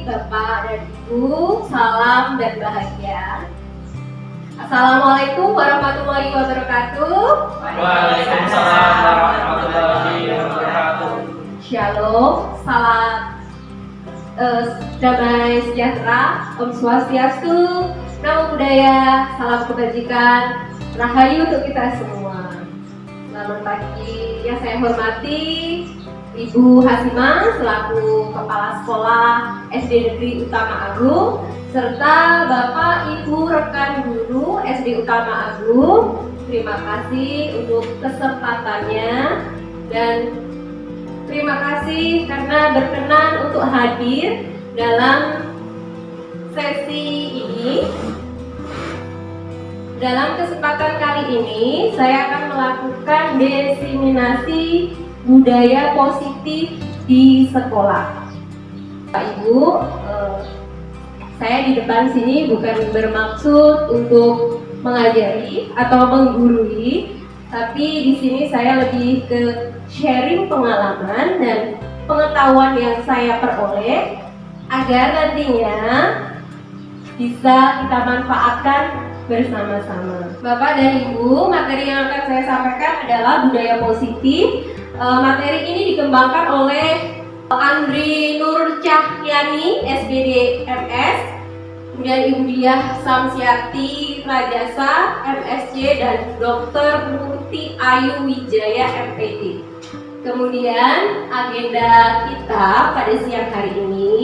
Bapak dan Ibu, salam dan bahagia. Assalamualaikum warahmatullahi wabarakatuh. Waalaikumsalam warahmatullahi wabarakatuh. Shalom, salam damai sejahtera, Om Swastiastu, Namo Buddhaya, salam kebajikan, rahayu untuk kita semua. Selamat pagi, yang saya hormati Ibu Hasimah selaku Kepala Sekolah SD Negeri Utama Agung, serta Bapak Ibu rekan guru SD Utama Agung. Terima kasih untuk kesempatannya dan terima kasih karena berkenan untuk hadir dalam sesi ini. Dalam kesempatan kali ini, saya akan melakukan diseminasi budaya positif di sekolah. Pak Ibu, saya di depan sini bukan bermaksud untuk mengajari atau menggurui, tapi di sini saya lebih ke sharing pengalaman dan pengetahuan yang saya peroleh agar nantinya bisa kita manfaatkan bersama-sama. Bapak dan Ibu, materi yang akan saya sampaikan adalah budaya positif. Materi ini dikembangkan oleh Andri Nur Cahyani, SBD MS, kemudian Ibu Diah Samsiati Rajasa, MSc, dan Dr. Murti Ayu Wijaya, MPD. Kemudian agenda kita pada siang hari ini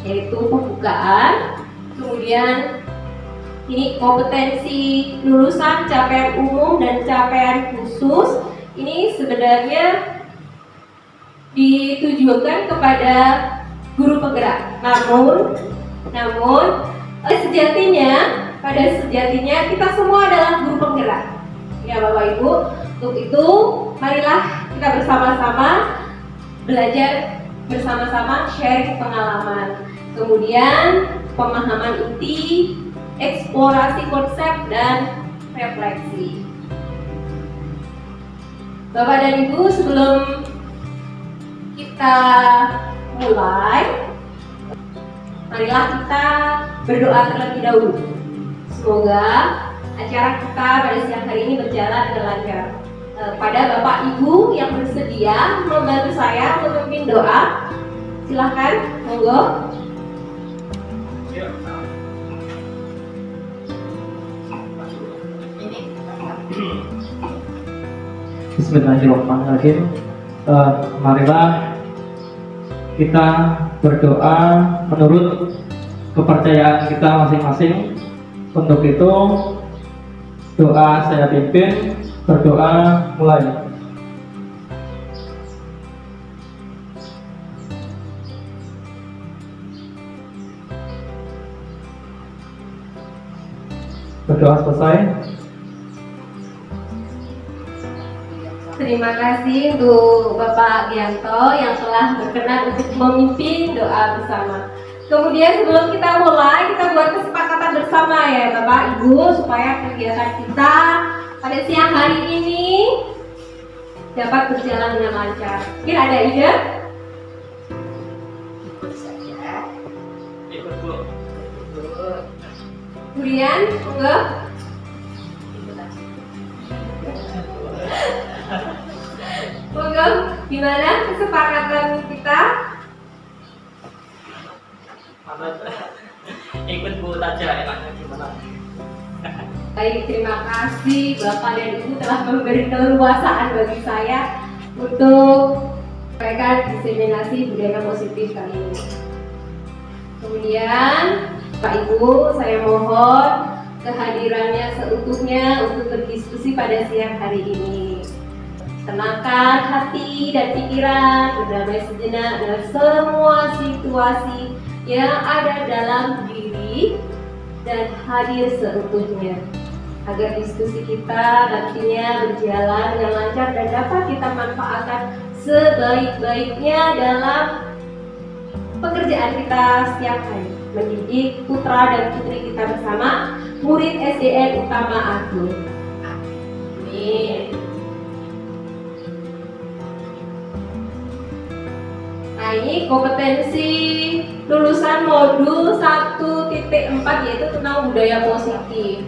yaitu pembukaan, kemudian ini kompetensi lulusan, capaian umum dan capaian khusus. Ini sebenarnya ditujukan kepada guru penggerak. Namun pada sejatinya kita semua adalah guru penggerak. Ya Bapak Ibu, untuk itu marilah kita bersama-sama belajar bersama-sama, sharing pengalaman. Kemudian pemahaman inti, eksplorasi konsep dan refleksi. Bapak dan Ibu, sebelum kita mulai, marilah kita berdoa terlebih dahulu. Semoga acara kita pada siang hari ini berjalan dengan lancar. Pada Bapak Ibu yang bersedia membantu saya memimpin doa, silahkan, monggo. Bismillahirrahmanirrahim. Marilah kita berdoa menurut kepercayaan kita masing-masing. Untuk itu doa saya pimpin, berdoa mulai. Berdoa selesai. Terima kasih untuk Bapak Gianto yang telah berkenan untuk memimpin doa bersama. Kemudian sebelum kita mulai, kita buat kesepakatan bersama ya Bapak Ibu, supaya kegiatan kita pada siang hari ini dapat berjalan dengan lancar. Kira ada ide? Ikut saja. Ikut Bu. Kemudian, monggo. Monggo, gimana kesepakatan kita? Ikut Bu saja, enaknya gimana? Baik, terima kasih Bapak dan Ibu telah memberi keleluasaan bagi saya untuk menyampaikan diseminasi budaya positif kali ini. Kemudian, Pak Ibu, saya mohon kehadirannya seutuhnya untuk berdiskusi pada siang hari ini. Tenangkan hati dan pikiran, berdamai sejenak dengan semua situasi yang ada dalam diri dan hadir seutuhnya, agar diskusi kita nantinya berjalan dengan lancar dan dapat kita manfaatkan sebaik-baiknya dalam pekerjaan kita setiap hari, mendidik putra dan putri kita bersama murid SDN Utama Agung. Amin. Nah, ini kompetensi lulusan modul 1.4 yaitu tentang budaya positif.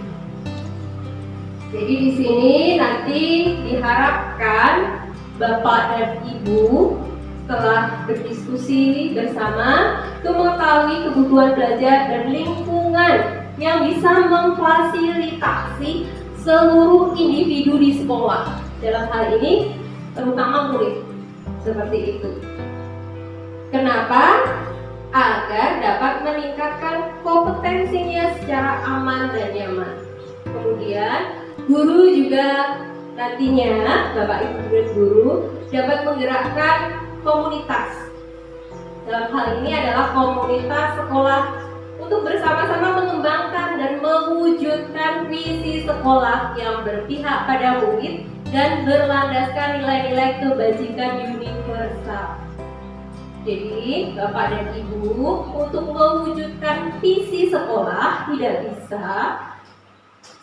Jadi di sini nanti diharapkan Bapak dan Ibu setelah berdiskusi bersama itu mengetahui kebutuhan belajar dan lingkungan yang bisa memfasilitasi seluruh individu di sekolah. Dalam hal ini terutama murid. Seperti itu. Kenapa? Agar dapat meningkatkan kompetensinya secara aman dan nyaman. Kemudian guru juga nantinya, Bapak Ibu dan guru dapat menggerakkan komunitas. Dalam hal ini adalah komunitas sekolah untuk bersama-sama mengembangkan dan mewujudkan visi sekolah yang berpihak pada murid dan berlandaskan nilai-nilai kebajikan universal. Jadi, Bapak dan Ibu untuk mewujudkan visi sekolah tidak bisa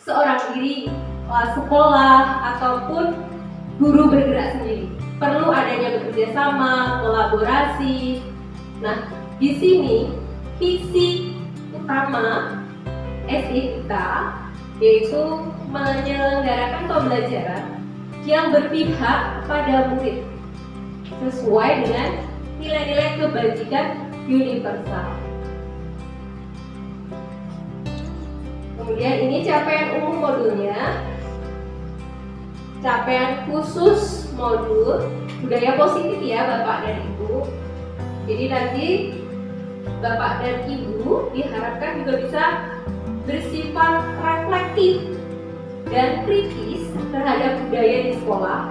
seorang diri sekolah ataupun guru bergerak sendiri. Perlu adanya bekerja sama, kolaborasi. Nah, di sini visi utama SI kita yaitu menyelenggarakan pembelajaran yang berpihak pada murid sesuai dengan nilai-nilai kebajikan universal. Kemudian ini capaian umum modulnya. Capaian khusus modul budaya positif ya Bapak dan Ibu. Jadi nanti Bapak dan Ibu diharapkan juga bisa bersifat reflektif dan kritis terhadap budaya di sekolah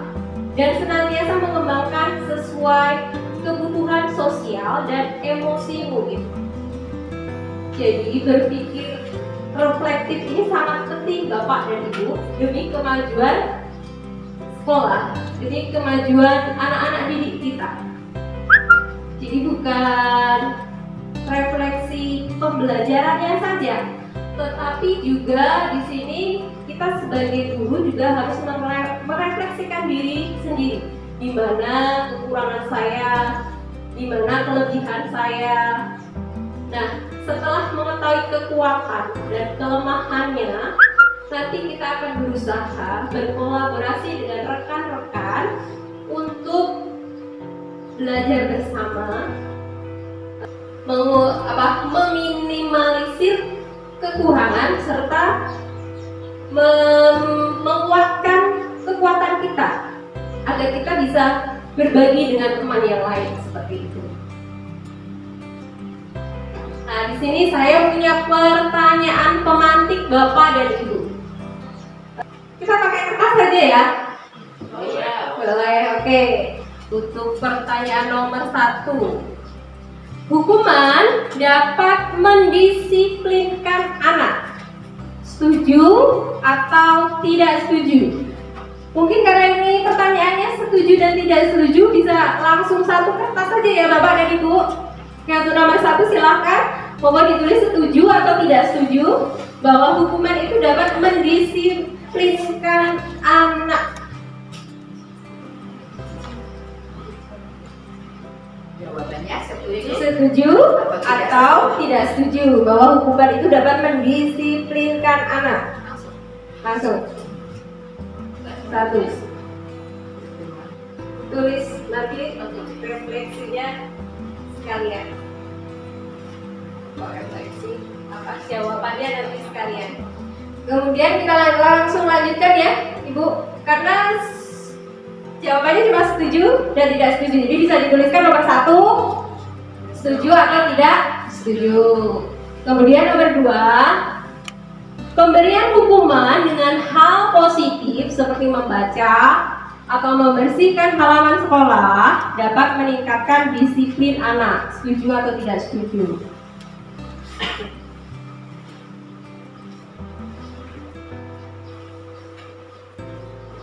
dan senantiasa mengembangkan sesuai kebutuhan sosial dan emosi murid. Jadi berpikir reflektif ini sangat penting Bapak dan Ibu demi kemajuan sekolah, demi kemajuan anak-anak didik kita. Jadi bukan refleksi pembelajarannya saja, tetapi juga di sini kita sebagai guru juga harus merefleksikan diri sendiri. Di mana kekurangan saya, di mana kelebihan saya. Nah, setelah mengetahui kekuatan dan kelemahannya, nanti kita akan berusaha berkolaborasi dengan rekan-rekan untuk belajar bersama, meminimalisir kekurangan serta menguatkan kekuatan kita agar kita bisa berbagi dengan teman yang lain seperti itu. Nah, di sini saya punya pertanyaan pemantik Bapak dan Ibu. Kita pakai kertas saja ya. Boleh, oke. Untuk pertanyaan nomor 1. Hukuman dapat mendisiplinkan anak. Setuju atau tidak setuju? Mungkin karena ini pertanyaannya setuju dan tidak setuju, bisa langsung satu kertas saja ya Bapak dan Ibu. Yang untuk nomor 1 silakan, mohon ditulis setuju atau tidak setuju bahwa hukuman itu dapat mendisiplinkan anak. Jawabannya setuju. Setuju atau tidak setuju bahwa hukuman itu dapat mendisiplinkan anak? Langsung. 1. Tulis nanti untuk refleksinya sekalian. Refleksi apa jawabannya nanti sekalian. Kemudian kita langsung lanjutkan ya Ibu, karena jawabannya cuma setuju dan tidak setuju. Jadi bisa dituliskan nomor 1 setuju atau tidak setuju. Kemudian nomor 2, pemberian hukuman dengan hal positif seperti membaca atau membersihkan halaman sekolah dapat meningkatkan disiplin anak. Setuju atau tidak setuju?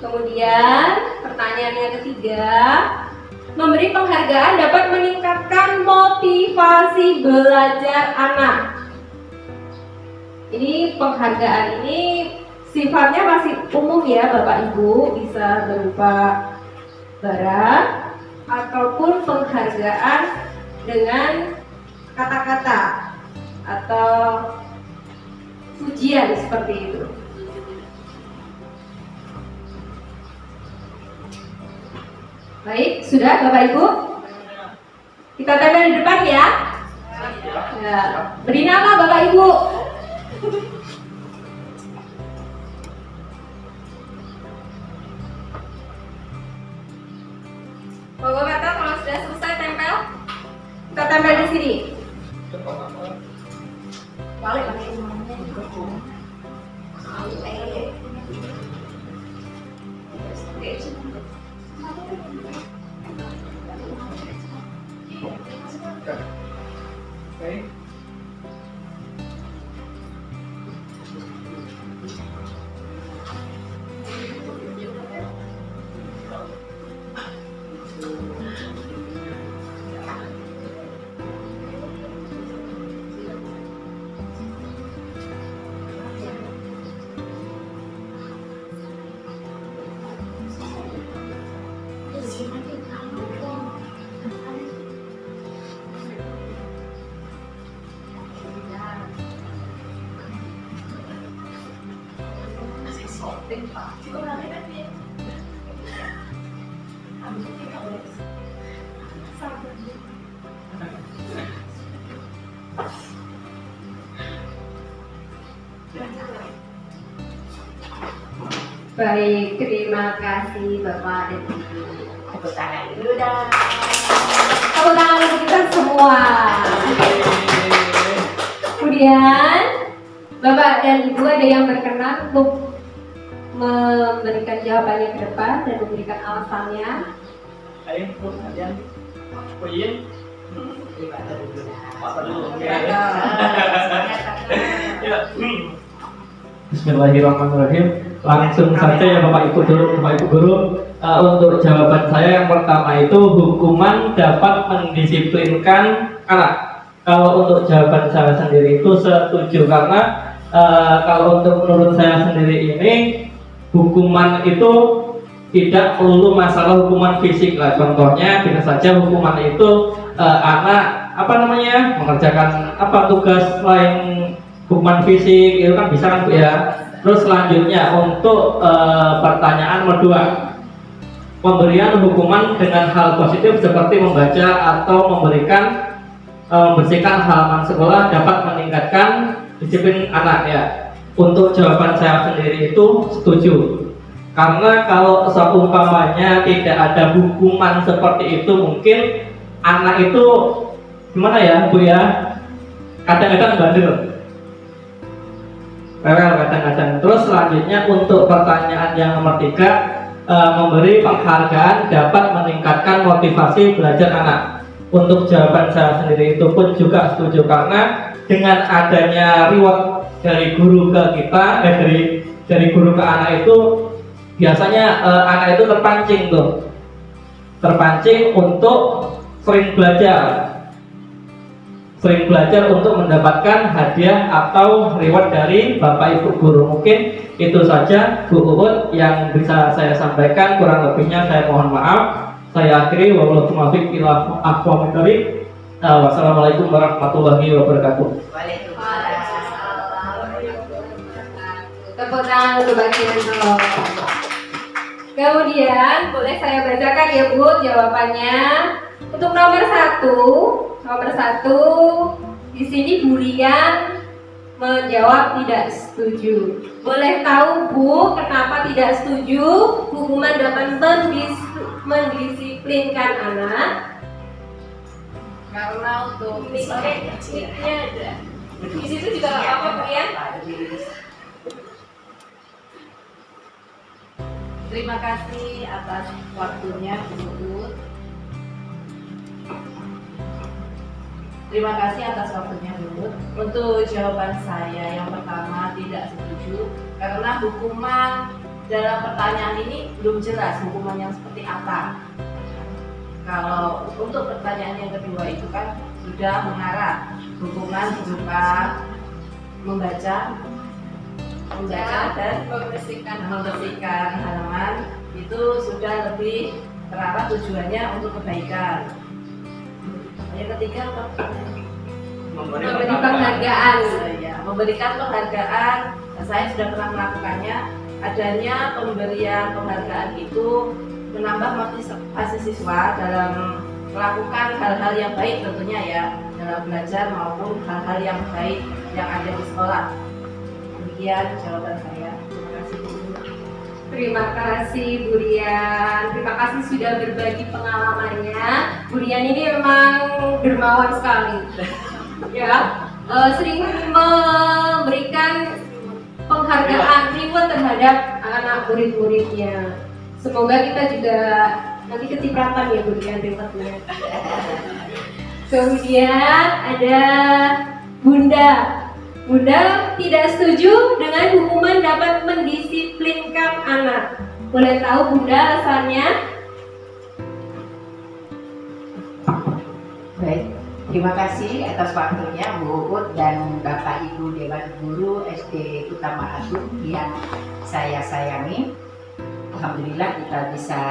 Kemudian pertanyaan yang ketiga, memberi penghargaan dapat meningkatkan motivasi belajar anak. Ini penghargaan ini sifatnya masih umum ya Bapak Ibu, bisa berupa barang ataupun penghargaan dengan kata-kata atau pujian seperti itu. Baik, sudah Bapak Ibu? Kita tempel di depan ya. Ya. Beri nama Bapak Ibu. Bapak kata kalau sudah selesai tempel, kita tempel di sini. Balik pakai umumnya. Okay. Baik, terima kasih Bapak dan Ibu. Tepuk tangan dulu dah. Tepuk tangan untuk kita semua. Kemudian Bapak dan Ibu ada yang berkenan untuk memberikan jawabannya ke depan dan memberikan alasannya. Ayo, kalian. Pujian. Terima dulu dah. Apa dulu? Semangat. Ya. Bismillahirrahmanirrahim. Langsung saja ya Bapak Ibu Guru. Untuk jawaban saya yang pertama itu hukuman dapat mendisiplinkan anak. Kalau untuk jawaban saya sendiri itu setuju karena kalau untuk menurut saya sendiri ini hukuman itu tidak perlu masalah hukuman fisik lah. Contohnya bisa saja hukuman itu anak mengerjakan tugas lain hukuman fisik itu kan bisa kan Bu ya. Terus selanjutnya untuk pertanyaan kedua, pemberian hukuman dengan hal positif seperti membaca atau memberikan membersihkan halaman sekolah dapat meningkatkan disiplin anak ya. Untuk jawaban saya sendiri itu setuju. Karena kalau seumpamanya tidak ada hukuman seperti itu, mungkin anak itu gimana ya Bu ya? Kadang-kadang bandel. Kadang-kadang. Terus selanjutnya untuk pertanyaan yang nomor 3, memberi penghargaan dapat meningkatkan motivasi belajar anak. Untuk jawaban saya sendiri itu pun juga setuju karena dengan adanya reward dari guru ke kita, dari guru ke anak itu biasanya anak itu terpancing untuk sering belajar untuk mendapatkan hadiah atau reward dari Bapak Ibu Guru. Mungkin itu saja Bu Uut yang bisa saya sampaikan, kurang lebihnya saya mohon maaf. Saya akhiri, wassalamualaikum warahmatullahi wabarakatuh. Tepuk tangan untuk Mbak Kinanto. Kemudian boleh saya bacakan ya Bu jawabannya. Untuk nomor satu di sini Bu Rian menjawab tidak setuju. Boleh tahu Bu kenapa tidak setuju hukuman dapat mendisiplinkan anak? Karena untuk Misalnya ada. Di situ juga apa Bu Rian? Terima kasih atas waktunya Bu. Terima kasih atas waktunya Bu. Untuk jawaban saya yang pertama tidak setuju karena hukuman dalam pertanyaan ini belum jelas hukuman yang seperti apa. Kalau untuk pertanyaan yang kedua itu kan sudah mengarah hukuman berupa membaca dan membersihkan halaman itu sudah lebih terarah tujuannya untuk kebaikan. Yang ketiga apa? Memberi penghargaan. Ya, memberikan penghargaan. Saya sudah pernah melakukannya. Adanya pemberian penghargaan itu menambah motivasi siswa dalam melakukan hal-hal yang baik tentunya ya, dalam belajar maupun hal-hal yang baik yang ada di sekolah. Demikian jawaban saya. Terima kasih Bu. Terima kasih Bu Rian. Terima kasih sudah berbagi pengalamannya. Bu Rian ini memang dermawan sekali. Ya, sering memberikan penghargaan reward terhadap anak murid-muridnya. Semoga kita juga nanti kecipratan ya Bu Rian rewardnya. Kemudian ada Bunda. Bunda tidak setuju dengan hukuman dapat mendisiplinkan anak. Boleh tahu Bunda alasannya? Baik, terima kasih atas waktunya Bu Uut dan Bapak Ibu Dewan Guru SD Utama Agung yang saya sayangi. Alhamdulillah kita bisa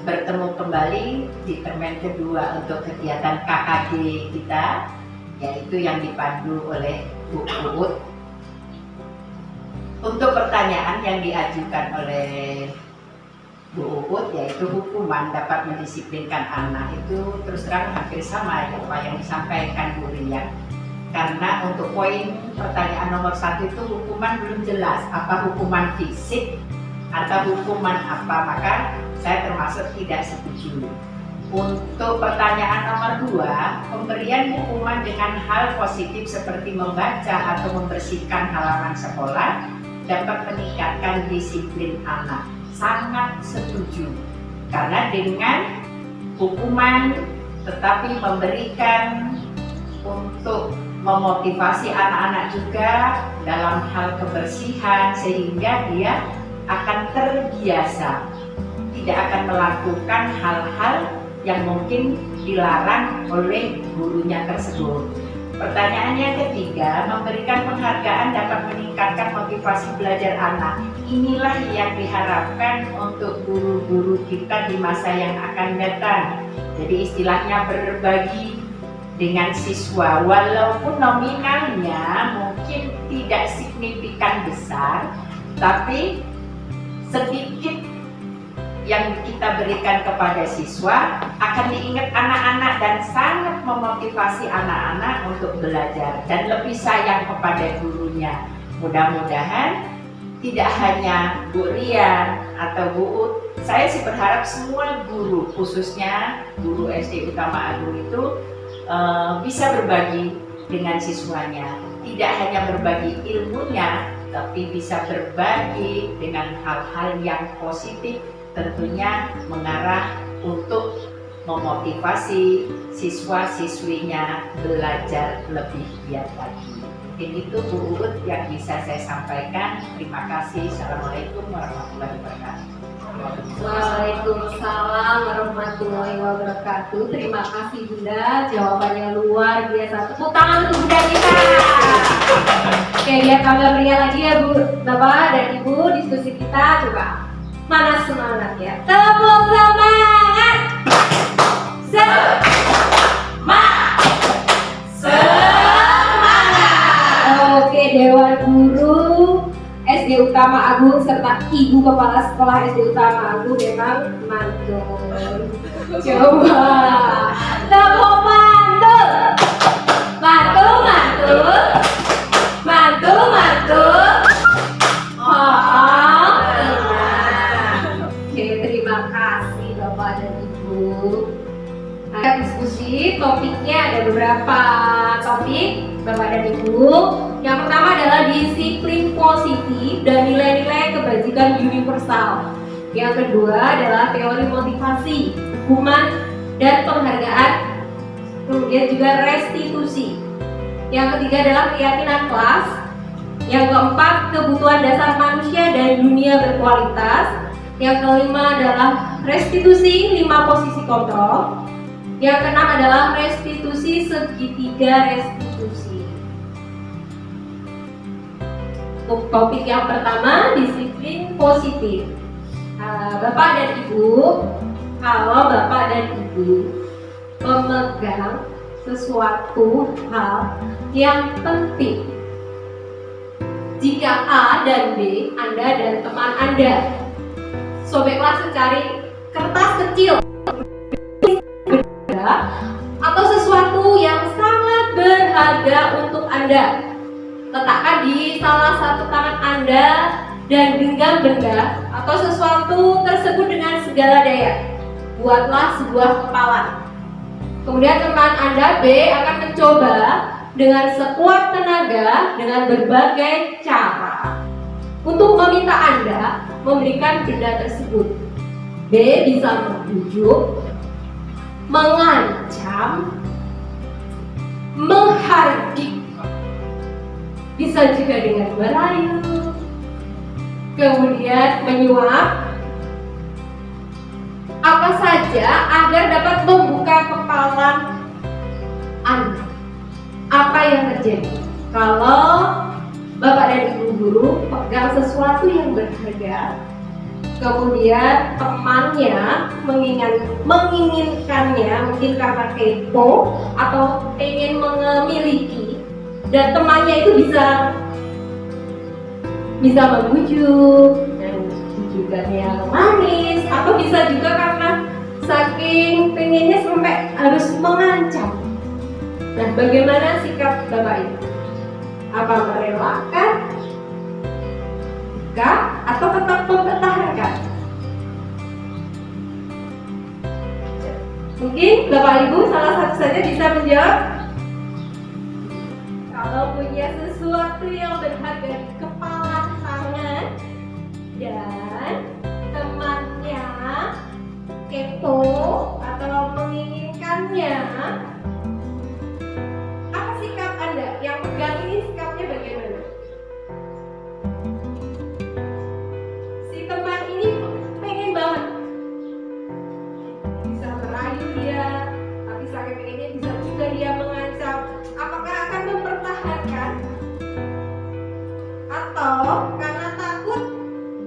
bertemu kembali di termen kedua untuk kegiatan KKD kita, yaitu yang dipandu oleh Bu Uut. Untuk pertanyaan yang diajukan oleh Bu Uut, yaitu hukuman dapat mendisiplinkan anak, itu terus terang hampir sama ya apa yang disampaikan Bu Rian. Karena untuk poin pertanyaan nomor 1 itu hukuman belum jelas, apa hukuman fisik atau hukuman apa, maka saya termasuk tidak setuju. Untuk pertanyaan nomor 2, pemberian hukuman dengan hal positif seperti membaca atau membersihkan halaman sekolah dapat meningkatkan disiplin anak. Sangat setuju, karena dengan hukuman tetapi memberikan untuk memotivasi anak-anak juga dalam hal kebersihan, sehingga dia akan terbiasa, tidak akan melakukan hal-hal yang mungkin dilarang oleh gurunya tersebut. Pertanyaan yang ketiga, memberikan penghargaan dapat meningkatkan motivasi belajar anak. Inilah yang diharapkan untuk guru-guru kita di masa yang akan datang. Jadi istilahnya berbagi dengan siswa, walaupun nominalnya mungkin tidak signifikan besar, tapi sedikit yang kita berikan kepada siswa akan diingat anak-anak dan sangat memotivasi anak-anak untuk belajar dan lebih sayang kepada gurunya. Mudah-mudahan tidak hanya Bu Rian atau Bu Uut, saya sih berharap semua guru, khususnya guru SD Utama Agung itu bisa berbagi dengan siswanya. Tidak hanya berbagi ilmunya, tapi bisa berbagi dengan hal-hal yang positif, tentunya mengarah untuk memotivasi siswa-siswinya belajar lebih giat lagi. Mungkin itu Bu Uut yang bisa saya sampaikan. Terima kasih. Assalamualaikum warahmatullahi wabarakatuh. Waalaikumsalam warahmatullahi wabarakatuh. Terima kasih Bunda, jawabannya luar biasa. Tepuk tangan untuk Bunda kita. Oke, biar tambah meriah lagi ya Bu, Bapak dan Ibu, diskusi kita coba. Mana semangat ya? Tepuk semangat. Semangat. Oke, Dewan Guru SD Utama Agung serta Ibu Kepala Sekolah SD Utama Agung memang mantul. Coba tepuk mantul. Mantul, mantul. Mantul, mantul. Oke, terima kasih Bapak dan Ibu. Kita diskusi, topiknya ada beberapa topik Bapak dan Ibu. Yang pertama adalah disiplin positif dan nilai-nilai kebajikan universal. Yang kedua adalah teori motivasi, hukuman dan penghargaan. Kemudian juga restitusi. Yang ketiga adalah keyakinan kelas. Yang keempat, kebutuhan dasar manusia dan dunia berkualitas. Yang kelima adalah restitusi 5 posisi kontrol. Yang keenam adalah restitusi segitiga restitusi. Untuk topik yang pertama, disiplin positif. Bapak dan Ibu, kalau Bapak dan Ibu memegang sesuatu hal yang penting. Jika A dan B, Anda dan teman Anda, sobat kelas cari kertas kecil atau sesuatu yang sangat berharga untuk Anda. Letakkan di salah satu tangan Anda dan genggam benda atau sesuatu tersebut dengan segala daya. Buatlah sebuah kepalan. Kemudian teman Anda B akan mencoba dengan sekuat tenaga dengan berbagai cara untuk meminta Anda memberikan benda tersebut. B bisa membujuk, mengancam, menghardik, bisa juga dengan merayu, kemudian menyuap, apa saja agar dapat membuka kepalan Anda. Apa yang terjadi kalau Bapak dan Ibu guru pegang sesuatu yang berharga, kemudian temannya menginginkannya, mungkin karena kepo atau ingin memiliki, dan temannya itu bisa membujuk dan bujukannya manis, atau bisa juga karena saking pengennya sampai harus mengancam. Nah, bagaimana sikap Bapak Ibu? Apa merelakan, atau tetap mempertahankan? Mungkin Bapak Ibu salah satu saja bisa menjawab. Kalau punya sesuatu yang berharga di kepala tangan dan temannya kepo atau menginginkannya, apa sikap Anda? Yang pegang ini sikapnya bagaimana? Si teman ini pengen banget, bisa merayu dia, tapi saking pengennya bisa juga dia mengancam. Apakah akan mempertahankan atau karena takut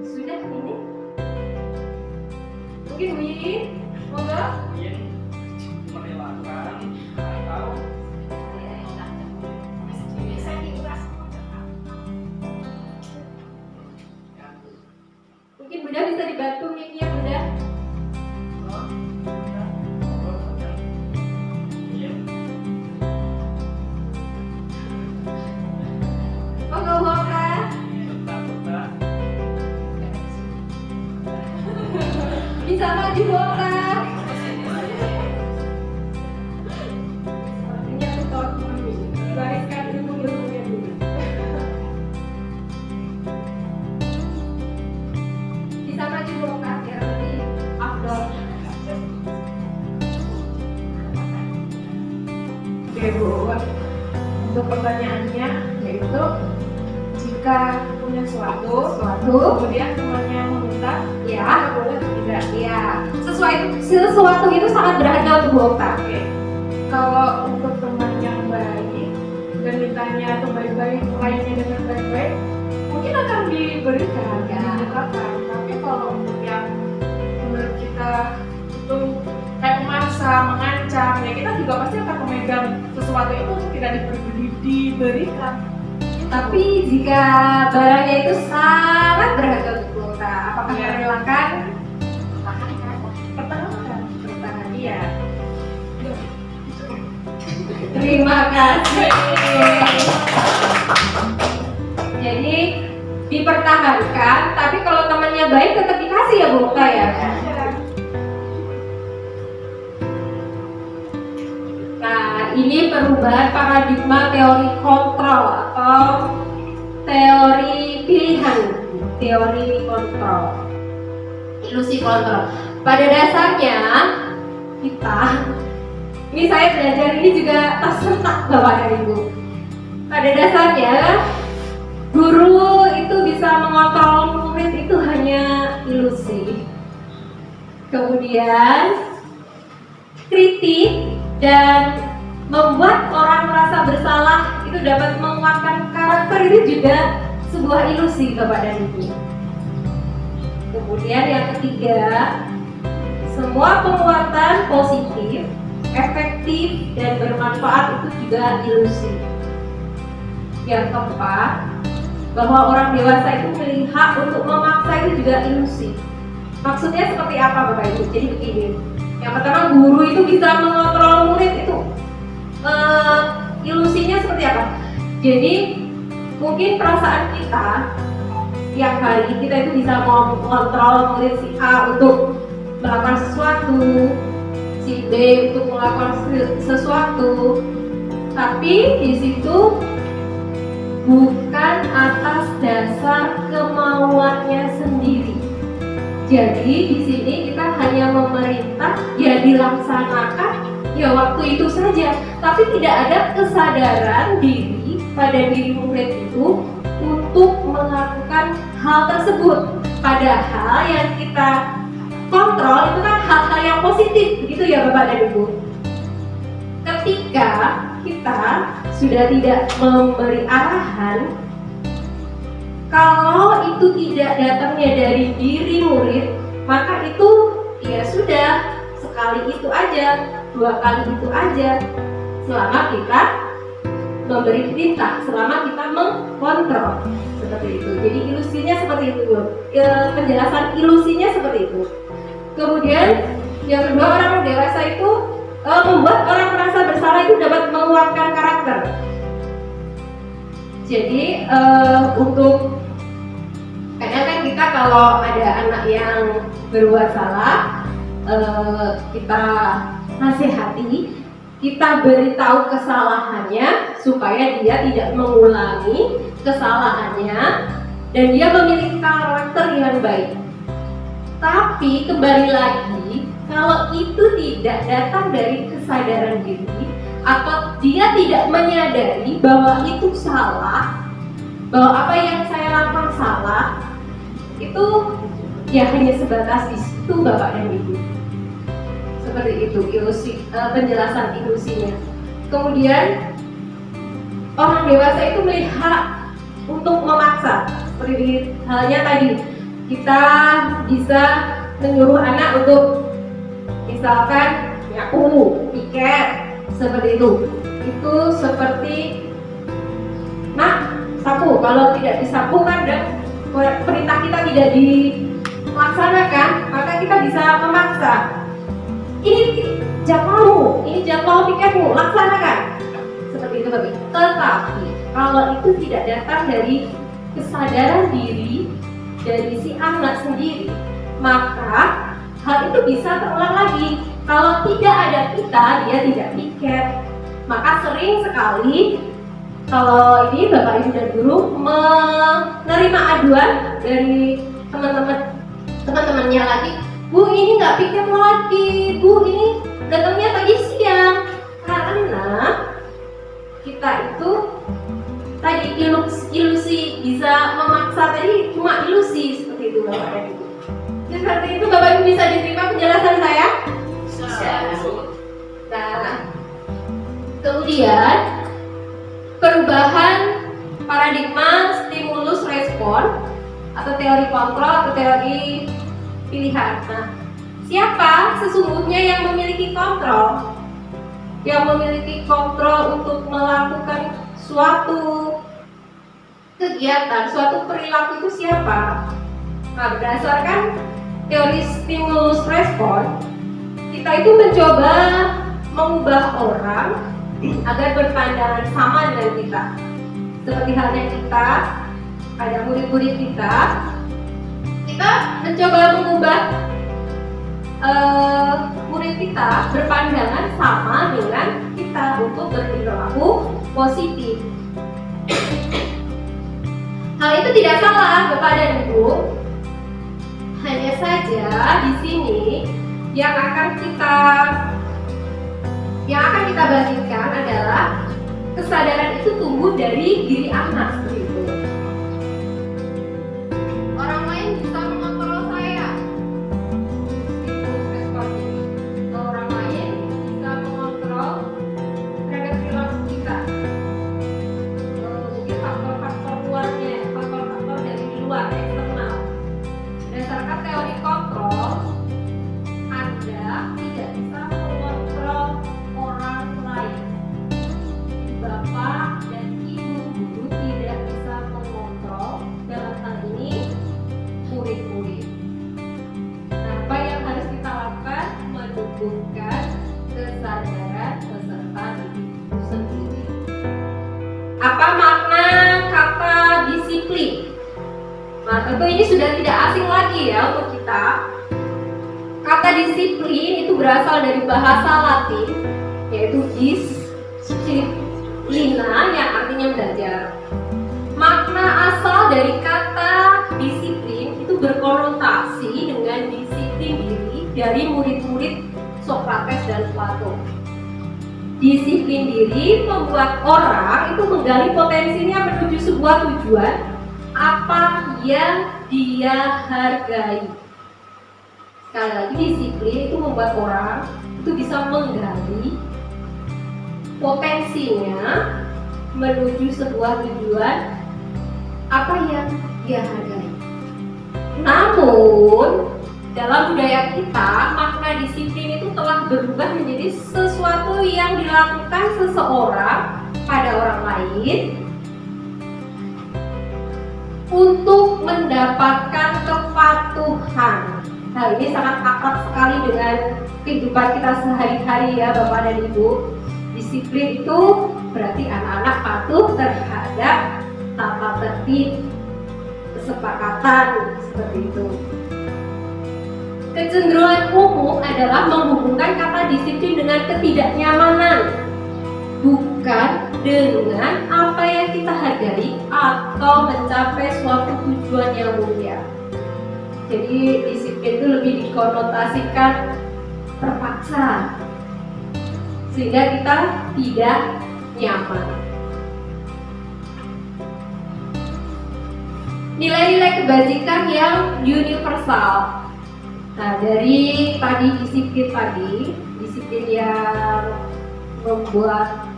sudah ini? Mungkin Win, monggo. Merelakan atau Mungkin Bunda bisa dibantu mic-nya Bunda. Monggo Bunda. Bisa maju Bunda. Sepertinya tutor bariskan ilmu-ilmunya dulu. Bisa maju Bunda biar lebih afdol. Oke Bu, untuk pertanyaannya yaitu jika punya suatu kemudian temannya meminta, Ya, boleh atau tidak? ya. Sesuatu itu sangat berharga untuk Bu Okta. Oke. Kalau untuk teman yang baik dan mintanya atau baik-baik, lainnya dengan baik-baik, mungkin akan diberikan, dibukakan. Tapi kalau untuk yang menurut kita itu kayak memaksa, mengancam, ya kita juga pasti akan memegang sesuatu itu untuk tidak diberikan. Tapi jika barangnya itu sangat berharga untuk Bu Okta, apakah Ya. merelakan? Pertahankan. Iya. Terima kasih. Jadi dipertahankan, tapi kalau temannya baik tetap dikasih ya Bu Okta ya. Nah, ini perubahan paradigma teori kontrol atau teori pilihan, teori kontrol, ilusi kontrol. Pada dasarnya kita, ini saya belajar ini juga tersentak Bapak dan Ibu. Pada dasarnya guru itu bisa mengontrol murid itu hanya ilusi. Kemudian kritik dan membuat orang merasa bersalah itu dapat menguatkan karakter, itu juga sebuah ilusi Bapak dan Ibu. Kemudian yang ketiga, semua penguatan positif efektif efektif dan bermanfaat itu juga ilusi. Yang keempat, bahwa orang dewasa itu memiliki hak untuk memaksa itu juga ilusi. Maksudnya seperti apa Bapak Ibu? Jadi begini, yang pertama guru itu bisa mengontrol murid itu. Ilusinya seperti apa? Jadi mungkin perasaan kita tiap hari kita itu bisa mengontrol murid si A untuk melakukan sesuatu, si B untuk melakukan sesuatu, tapi di situ bukan atas dasar kemauannya sendiri. Jadi di sini kita hanya memerintah, ya dilaksanakan, ya waktu itu saja. Tapi tidak ada kesadaran diri pada diri murid itu untuk melakukan hal tersebut. Padahal yang kita kontrol itu kan hal-hal yang positif, begitu ya Bapak dan Ibu. Ketika kita sudah tidak memberi arahan, kalau itu tidak datangnya dari diri murid, maka itu ya sudah, sekali itu aja, 2 kali itu aja, selama kita memberi perintah, selama kita mengkontrol, seperti itu. Jadi ilusinya seperti itu, penjelasan ilusinya seperti itu. Kemudian yang kedua, orang dewasa itu membuat orang merasa bersalah itu dapat menguatkan karakter. Jadi untuk kadang kan kita kalau ada anak yang berbuat salah, kita nasihati, kita beritahu kesalahannya supaya dia tidak mengulangi kesalahannya dan dia memiliki karakter yang baik. Tapi kembali lagi, kalau itu tidak datang dari kesadaran diri atau dia tidak menyadari bahwa itu salah, bahwa apa yang saya lakukan salah, itu ya hanya sebatas di situ Bapak dan Ibu. Seperti itu ilusi, penjelasan ilusinya. Kemudian orang dewasa itu melihat untuk memaksa, seperti halnya tadi kita bisa menyuruh anak untuk misalkan nyapu, piket, seperti itu. Itu seperti nak sapu, kalau tidak disapu kan dan perintah kita tidak dilaksanakan, maka kita bisa memaksa. Ini jadwalmu, ini jadwal piketmu, laksanakan. Seperti itu Bapak. Tetapi kalau itu tidak datang dari kesadaran diri dari si anak sendiri, maka hal itu bisa terulang lagi. Kalau tidak ada kita, dia tidak piket. Maka sering sekali kalau ini Bapak Ibu dan Guru menerima aduan dari teman-temannya lagi, Bu ini nggak piket lagi, Bu ini datangnya tadi siang. Karena kita itu tadi ilusi bisa memaksa, tadi cuma ilusi, seperti itu Bapak dan Ibu. Seperti itu Bapak Ibu, bisa diterima penjelasan saya? Bisa. Nah, kemudian perubahan paradigma stimulus respon atau teori kontrol atau teori pilihan. Nah, siapa sesungguhnya yang memiliki kontrol? Yang memiliki kontrol untuk melakukan suatu kegiatan, suatu perilaku itu siapa? Nah, berdasarkan teori stimulus respon, kita itu mencoba mengubah orang agar berpandangan sama dengan kita. Seperti halnya kita, ada murid-murid kita mencoba mengubah murid kita berpandangan sama dengan kita untuk berperilaku positif. Hal itu tidak salah Bapak dan Ibu. Hanya saja di sini yang akan kita bagikan adalah kesadaran itu tumbuh dari diri anak, seperti itu. Orang lain bisa mengontrol saya. Stimulus respon ini. Orang lain bisa mengontrol terhadap perilaku kita. Mungkin faktor-faktor luarnya, faktor-faktor dari luar eksternal. Berdasarkan teori kontrol, Anda tidak bisa mengontrol orang Apa makna kata disiplin? Nah, tentu ini sudah tidak asing lagi ya untuk kita. Kata disiplin itu berasal dari bahasa Latin, yaitu disciplina yang artinya belajar. Makna asal dari kata disiplin itu berkonotasi dengan disiplin diri dari murid-murid Sokrates dan Plato. Disiplin diri membuat orang itu menggali potensinya menuju sebuah tujuan apa yang dia hargai. Sekali lagi, disiplin itu membuat orang itu bisa menggali potensinya menuju sebuah tujuan apa yang dia hargai. Namun dalam budaya kita, makna disiplin itu telah berubah menjadi sesuatu yang dilakukan seseorang pada orang lain untuk mendapatkan kepatuhan. Hal ini sangat akrab sekali dengan kehidupan kita sehari-hari ya Bapak dan Ibu. Disiplin itu berarti anak-anak patuh terhadap tata tertib, kesepakatan, seperti itu. Kecenderungan umum adalah menghubungkan kata disiplin dengan ketidaknyamanan, bukan dengan apa yang kita hargai atau mencapai suatu tujuan yang mulia. Jadi disiplin itu lebih dikonotasikan terpaksa, sehingga kita tidak nyaman. Nilai-nilai kebajikan yang universal. Nah, dari tadi disiplin yang membuat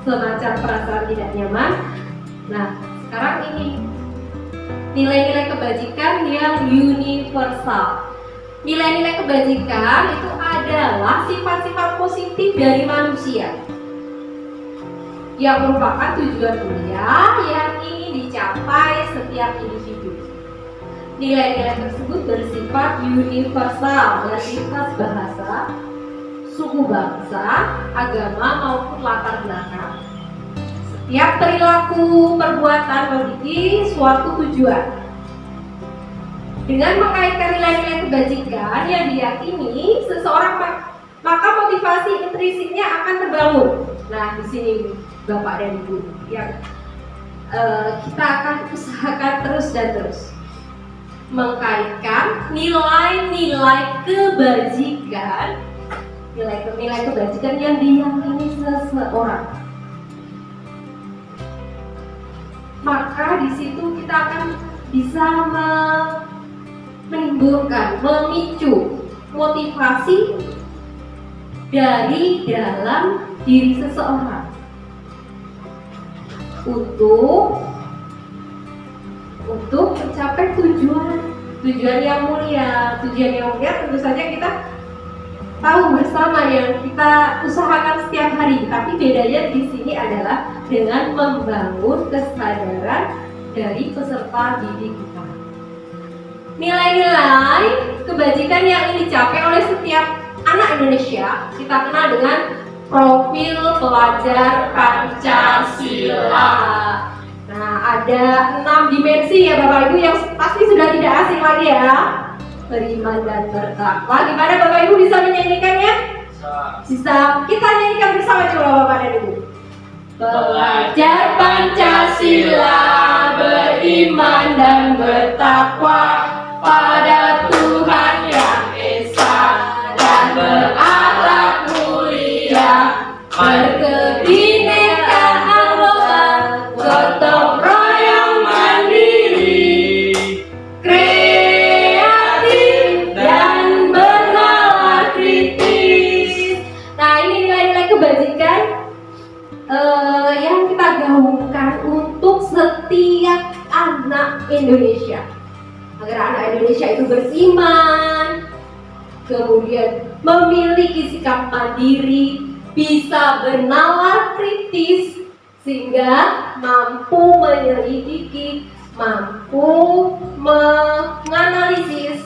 semacam perasaan tidak nyaman. Nah, sekarang ini nilai-nilai kebajikan yang universal. Nilai-nilai kebajikan itu adalah sifat-sifat positif dari manusia yang merupakan tujuan mulia yang ingin dicapai setiap individu. Nilai-nilai tersebut bersifat universal dan lintas bahasa, suku bangsa, agama maupun latar belakang. Setiap perilaku perbuatan memiliki suatu tujuan. Dengan mengaitkan nilai-nilai kebajikan yang diyakini seseorang, maka motivasi intrinsiknya akan terbangun. Nah, di sini Bapak dan Ibu yang kita akan usahakan terus dan terus mengkaitkan nilai-nilai kebajikan, nilai kebajikan yang diyakini seseorang. Maka di situ kita akan bisa menimbulkan, memicu motivasi dari dalam diri seseorang untuk mencapai tujuan yang mulia. Tujuan yang mulia tentu saja kita tahu bersama yang kita usahakan setiap hari. Tapi bedanya di sini adalah dengan membangun kesadaran dari peserta didik kita. Nilai-nilai kebajikan yang ingin dicapai oleh setiap anak Indonesia kita kenal dengan profil pelajar Pancasila. Nah, ada 6 dimensi ya Bapak Ibu yang pasti sudah tidak asing lagi ya. Beriman dan bertakwa. Gimana Bapak Ibu bisa menyanyikannya? Bisa. Kita nyanyikan bersama coba Bapak dan Ibu. Pelajar Pancasila, beriman dan bertakwa pada Tuhan yang Esa dan berakhlak mulia, berkebinekaan lokal, gotong royong mandiri, kreatif dan bernalar kritis. Nah, ini nilai-nilai kebajikan yang kita gaungkan untuk setiap anak Indonesia, agar anak Indonesia itu beriman, kemudian memiliki sikap mandiri, bisa bernalar kritis, sehingga mampu menyelidiki, mampu menganalisis.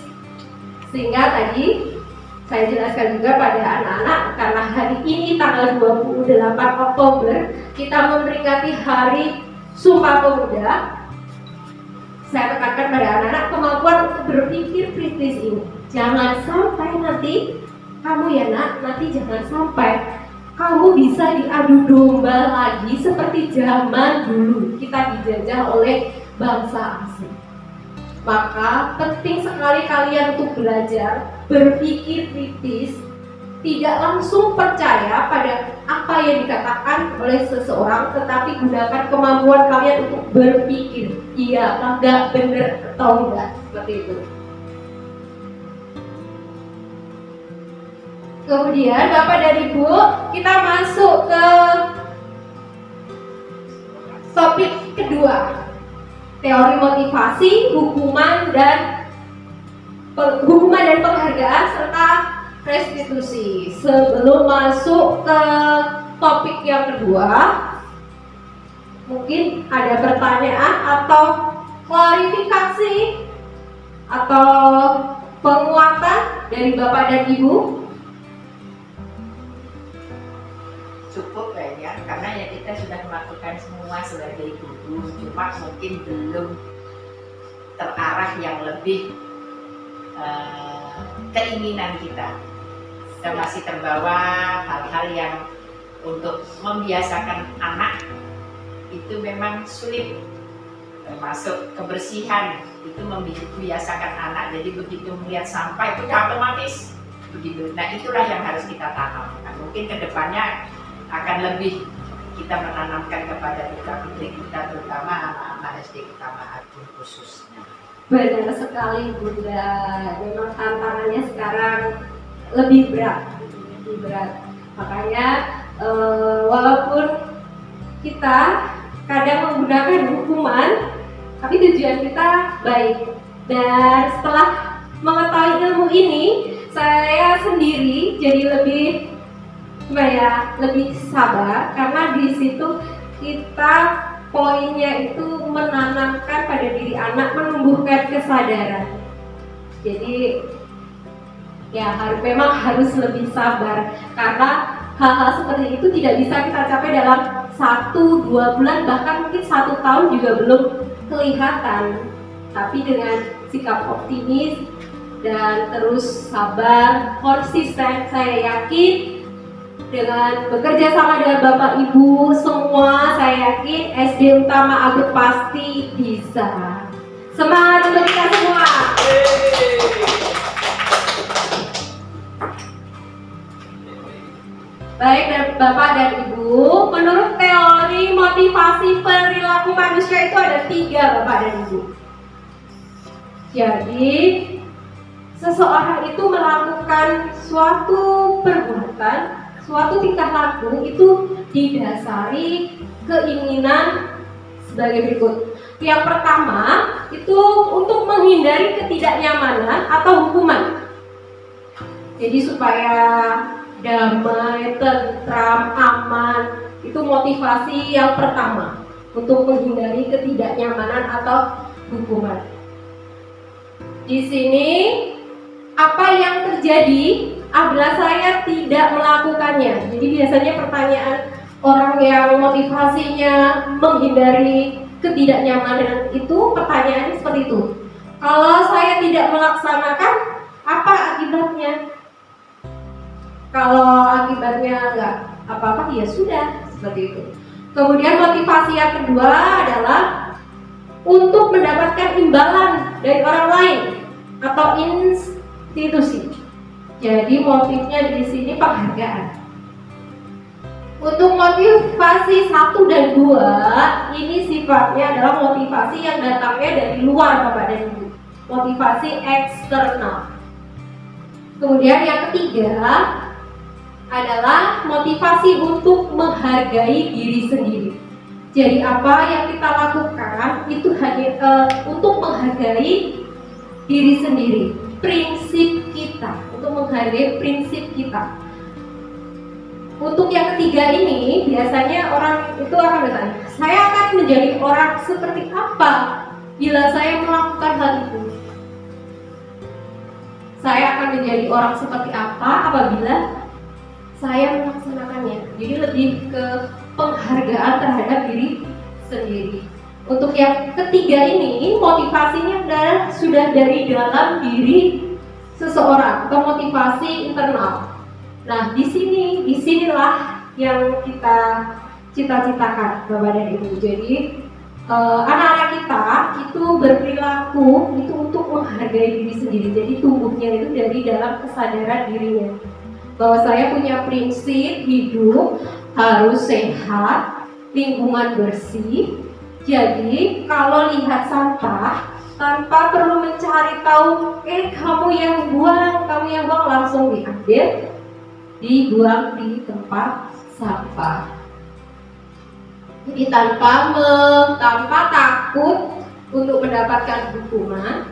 Sehingga tadi saya jelaskan juga pada anak-anak, karena hari ini tanggal 28 Oktober kita memperingati Hari Sumpah Pemuda, saya tekankan pada anak-anak kemampuan untuk berpikir kritis ini. Jangan sampai nanti kamu ya nak, nanti jangan sampai kamu bisa diadu domba lagi seperti zaman dulu kita dijajah oleh bangsa asing. Maka penting sekali kalian untuk belajar berpikir kritis, tidak langsung percaya pada apa yang dikatakan oleh seseorang, tetapi gunakan kemampuan kalian untuk berpikir, iya enggak, benar atau enggak, seperti itu. Kemudian Bapak dan Ibu, kita masuk ke topik kedua, teori motivasi, hukuman dan penghargaan serta restitusi. Sebelum masuk ke topik yang kedua, mungkin ada pertanyaan atau klarifikasi atau penguatan dari Bapak dan Ibu. Cukup kayaknya, karena ya kita sudah melakukan semua sebagai guru, cuma mungkin belum terarah yang lebih keinginan kita. Kita masih terbawa hal-hal yang untuk membiasakan anak itu memang sulit, termasuk kebersihan itu membiasakan anak. Jadi begitu melihat sampah itu otomatis begitu. Nah itulah yang harus kita tanam. Nah, mungkin kedepannya akan lebih kita menanamkan kepada putra-putri kita, terutama anak-anak SD utama Agung khususnya. Benar sekali Bunda, memang tantangannya sekarang lebih berat. Makanya walaupun kita kadang menggunakan hukuman, tapi tujuan kita baik. Dan setelah mengetahui ilmu ini, saya sendiri jadi lebih sabar, karena di situ kita poinnya itu menanamkan pada diri anak, menumbuhkan kesadaran. Jadi ya memang harus lebih sabar, karena hal-hal seperti itu tidak bisa kita capai dalam 1-2 bulan, bahkan mungkin 1 tahun juga belum kelihatan. Tapi dengan sikap optimis dan terus sabar, konsisten, saya yakin dengan bekerja sama dengan Bapak Ibu semua, saya yakin SD Utama Agut pasti bisa. Semangat untuk kita semua. Baik Bapak dan Ibu, menurut teori motivasi perilaku manusia itu ada 3 Bapak dan Ibu. Jadi seseorang itu melakukan suatu perbuatan, suatu tingkah laku itu didasari keinginan sebagai berikut. Yang pertama itu untuk menghindari ketidaknyamanan atau hukuman. Jadi supaya damai, tentram, aman, itu motivasi yang pertama, untuk menghindari ketidaknyamanan atau hukuman. Di sini apa yang terjadi adalah saya tidak melakukannya. Jadi biasanya pertanyaan orang yang motivasinya menghindari ketidaknyamanan itu pertanyaannya seperti itu. Kalau saya tidak melaksanakan, apa akibatnya? Kalau akibatnya enggak apa-apa, ya sudah, seperti itu. Kemudian motivasi yang kedua adalah untuk mendapatkan imbalan dari orang lain atau institusi. Jadi motifnya di sini penghargaan. Untuk motivasi 1 dan 2, ini sifatnya adalah motivasi yang datangnya dari luar Bapak dan Ibu. Motivasi eksternal. Kemudian yang ketiga adalah motivasi untuk menghargai diri sendiri. Jadi apa yang kita lakukan itu hanya untuk menghargai diri sendiri, prinsip kita, untuk menghargai prinsip kita. Untuk yang ketiga ini biasanya orang itu akan bertanya, saya akan menjadi orang seperti apa bila saya melakukan hal itu? Saya akan menjadi orang seperti apa apabila saya melaksanakannya? Jadi lebih ke penghargaan terhadap diri sendiri. Untuk yang ketiga ini, motivasinya adalah sudah dari dalam diri seseorang atau motivasi internal. Nah, disinilah yang kita cita-citakan, Bapak dan Ibu. Jadi anak-anak kita itu berperilaku itu untuk menghargai diri sendiri. Jadi tumbuhnya itu dari dalam kesadaran dirinya. Bahwa saya punya prinsip hidup harus sehat, lingkungan bersih. Jadi kalau lihat sampah tanpa perlu mencari tahu, kamu yang buang, langsung diambil, dibuang di tempat sampah. Jadi tanpa takut untuk mendapatkan hukuman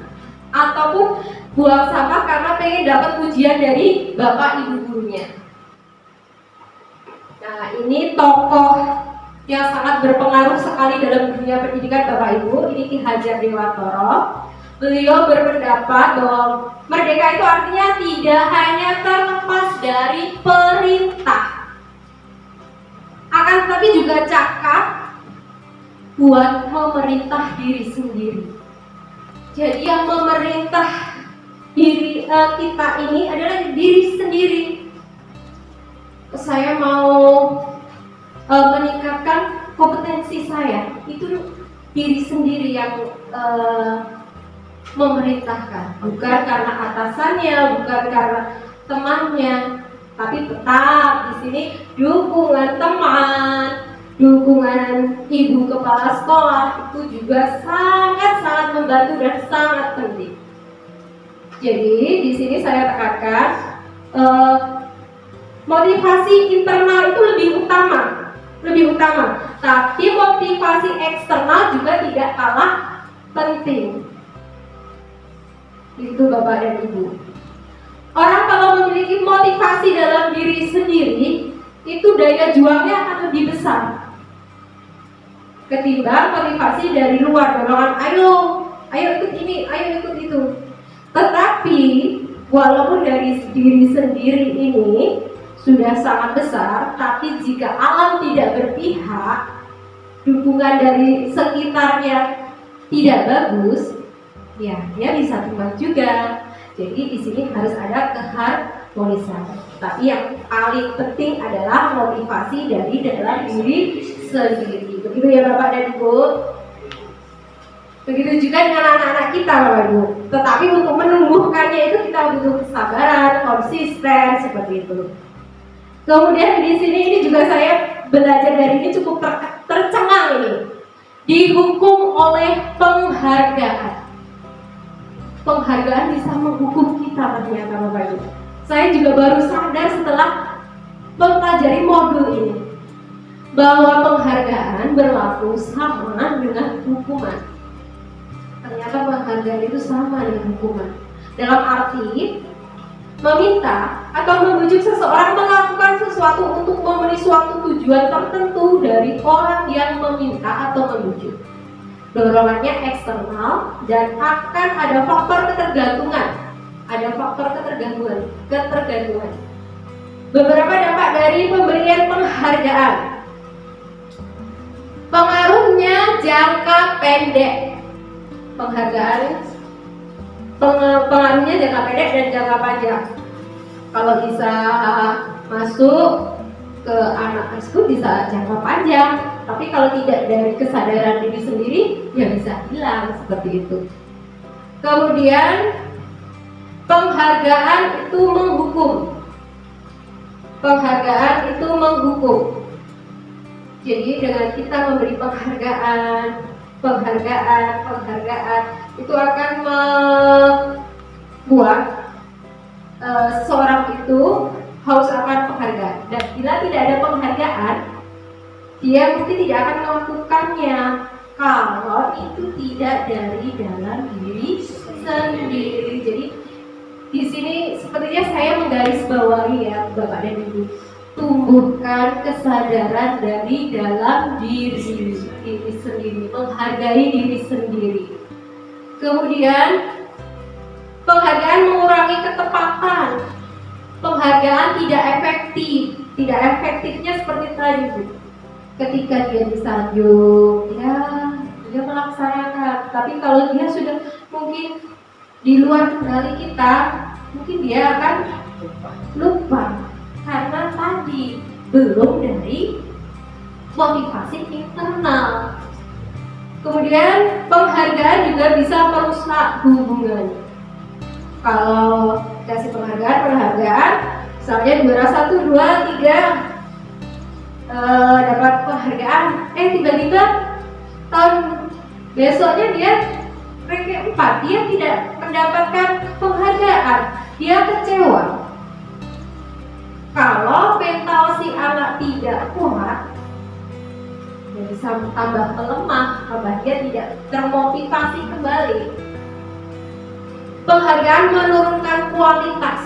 ataupun buang sampah karena pengen dapat pujian dari bapak ibu gurunya. Nah, ini tokoh yang sangat berpengaruh sekali dalam dunia pendidikan Bapak Ibu, ini Ki Hajar Dewantara. Beliau berpendapat bahwa merdeka itu artinya tidak hanya terlepas dari perintah, akan tetapi juga cakap buat memerintah diri sendiri. Jadi yang memerintah diri kita ini adalah diri sendiri. Saya mau meningkatkan kompetensi saya, itu diri sendiri yang memerintahkan, bukan karena atasannya, bukan karena temannya, tapi tetap di sini dukungan teman, dukungan ibu kepala sekolah itu juga sangat membantu dan sangat penting. Jadi di sini saya tekankan motivasi internal itu lebih utama, tapi motivasi eksternal juga tidak kalah penting. Itu Bapak dan Ibu. Orang kalau memiliki motivasi dalam diri sendiri, itu daya juangnya akan lebih besar ketimbang motivasi dari luar, dorongan ayo ikut ini, ayo ikut itu. Tetapi walaupun dari diri sendiri ini sudah sangat besar, tapi jika alam tidak berpihak, dukungan dari sekitarnya tidak bagus, ya dia bisa tumbang juga. Jadi di sini harus ada keharmonisan. Tapi yang paling penting adalah motivasi dari dalam diri sendiri. Begitu ya Bapak dan Ibu. Begitu juga dengan anak-anak kita Bapak Ibu. Tetapi untuk menumbuhkannya itu kita butuh kesabaran, konsisten seperti itu. Kemudian di sini ini juga saya belajar dari ini cukup tercengang ini. Dihukum oleh penghargaan. Penghargaan bisa menghukum kita ternyata Bapak Ibu. Saya juga baru sadar setelah mempelajari modul ini bahwa penghargaan berlaku sama dengan hukuman. Ternyata penghargaan itu sama dengan hukuman. Dalam arti meminta atau membujuk seseorang melakukan sesuatu untuk memenuhi suatu tujuan tertentu dari orang yang meminta atau membujuk. Dorongannya eksternal dan akan ada faktor ketergantungan. Ketergantungan. Beberapa dampak dari pemberian penghargaan. Pengaruhnya jangka pendek. Pengaruhnya jangka pendek dan jangka panjang. Kalau bisa masuk ke anak tersebut bisa jangka panjang, tapi kalau tidak dari kesadaran diri sendiri ya bisa hilang seperti itu. Kemudian penghargaan itu menghukum. Jadi dengan kita memberi penghargaan itu akan membuat seorang itu haus akan penghargaan. Dan bila tidak ada penghargaan, dia mungkin tidak akan melakukannya kalau itu tidak dari dalam diri sendiri. Jadi di sini sepertinya saya menggarisbawahi ya Bapak dan Ibu, tumbuhkan kesadaran dari dalam diri sendiri, menghargai diri sendiri. Kemudian penghargaan mengurangi ketepatan. Penghargaan tidak efektif. Tidak efektifnya seperti tadi Bu. ketika dia disanjung, ya dia melaksanakan. Tapi kalau dia sudah mungkin di luar kendali kita, mungkin dia akan lupa karena tadi belum dari motivasi internal. Kemudian penghargaan juga bisa merusak hubungan. Kalau kasih penghargaan, misalnya juara 1, 2, 3 dapat penghargaan, tiba-tiba tahun besoknya dia ranking 4, dia tidak mendapatkan penghargaan, dia kecewa. Kalau mental si anak tidak kuat, dia bisa tambah melemah, tambah dia tidak termotivasi kembali. Penghargaan menurunkan kualitas,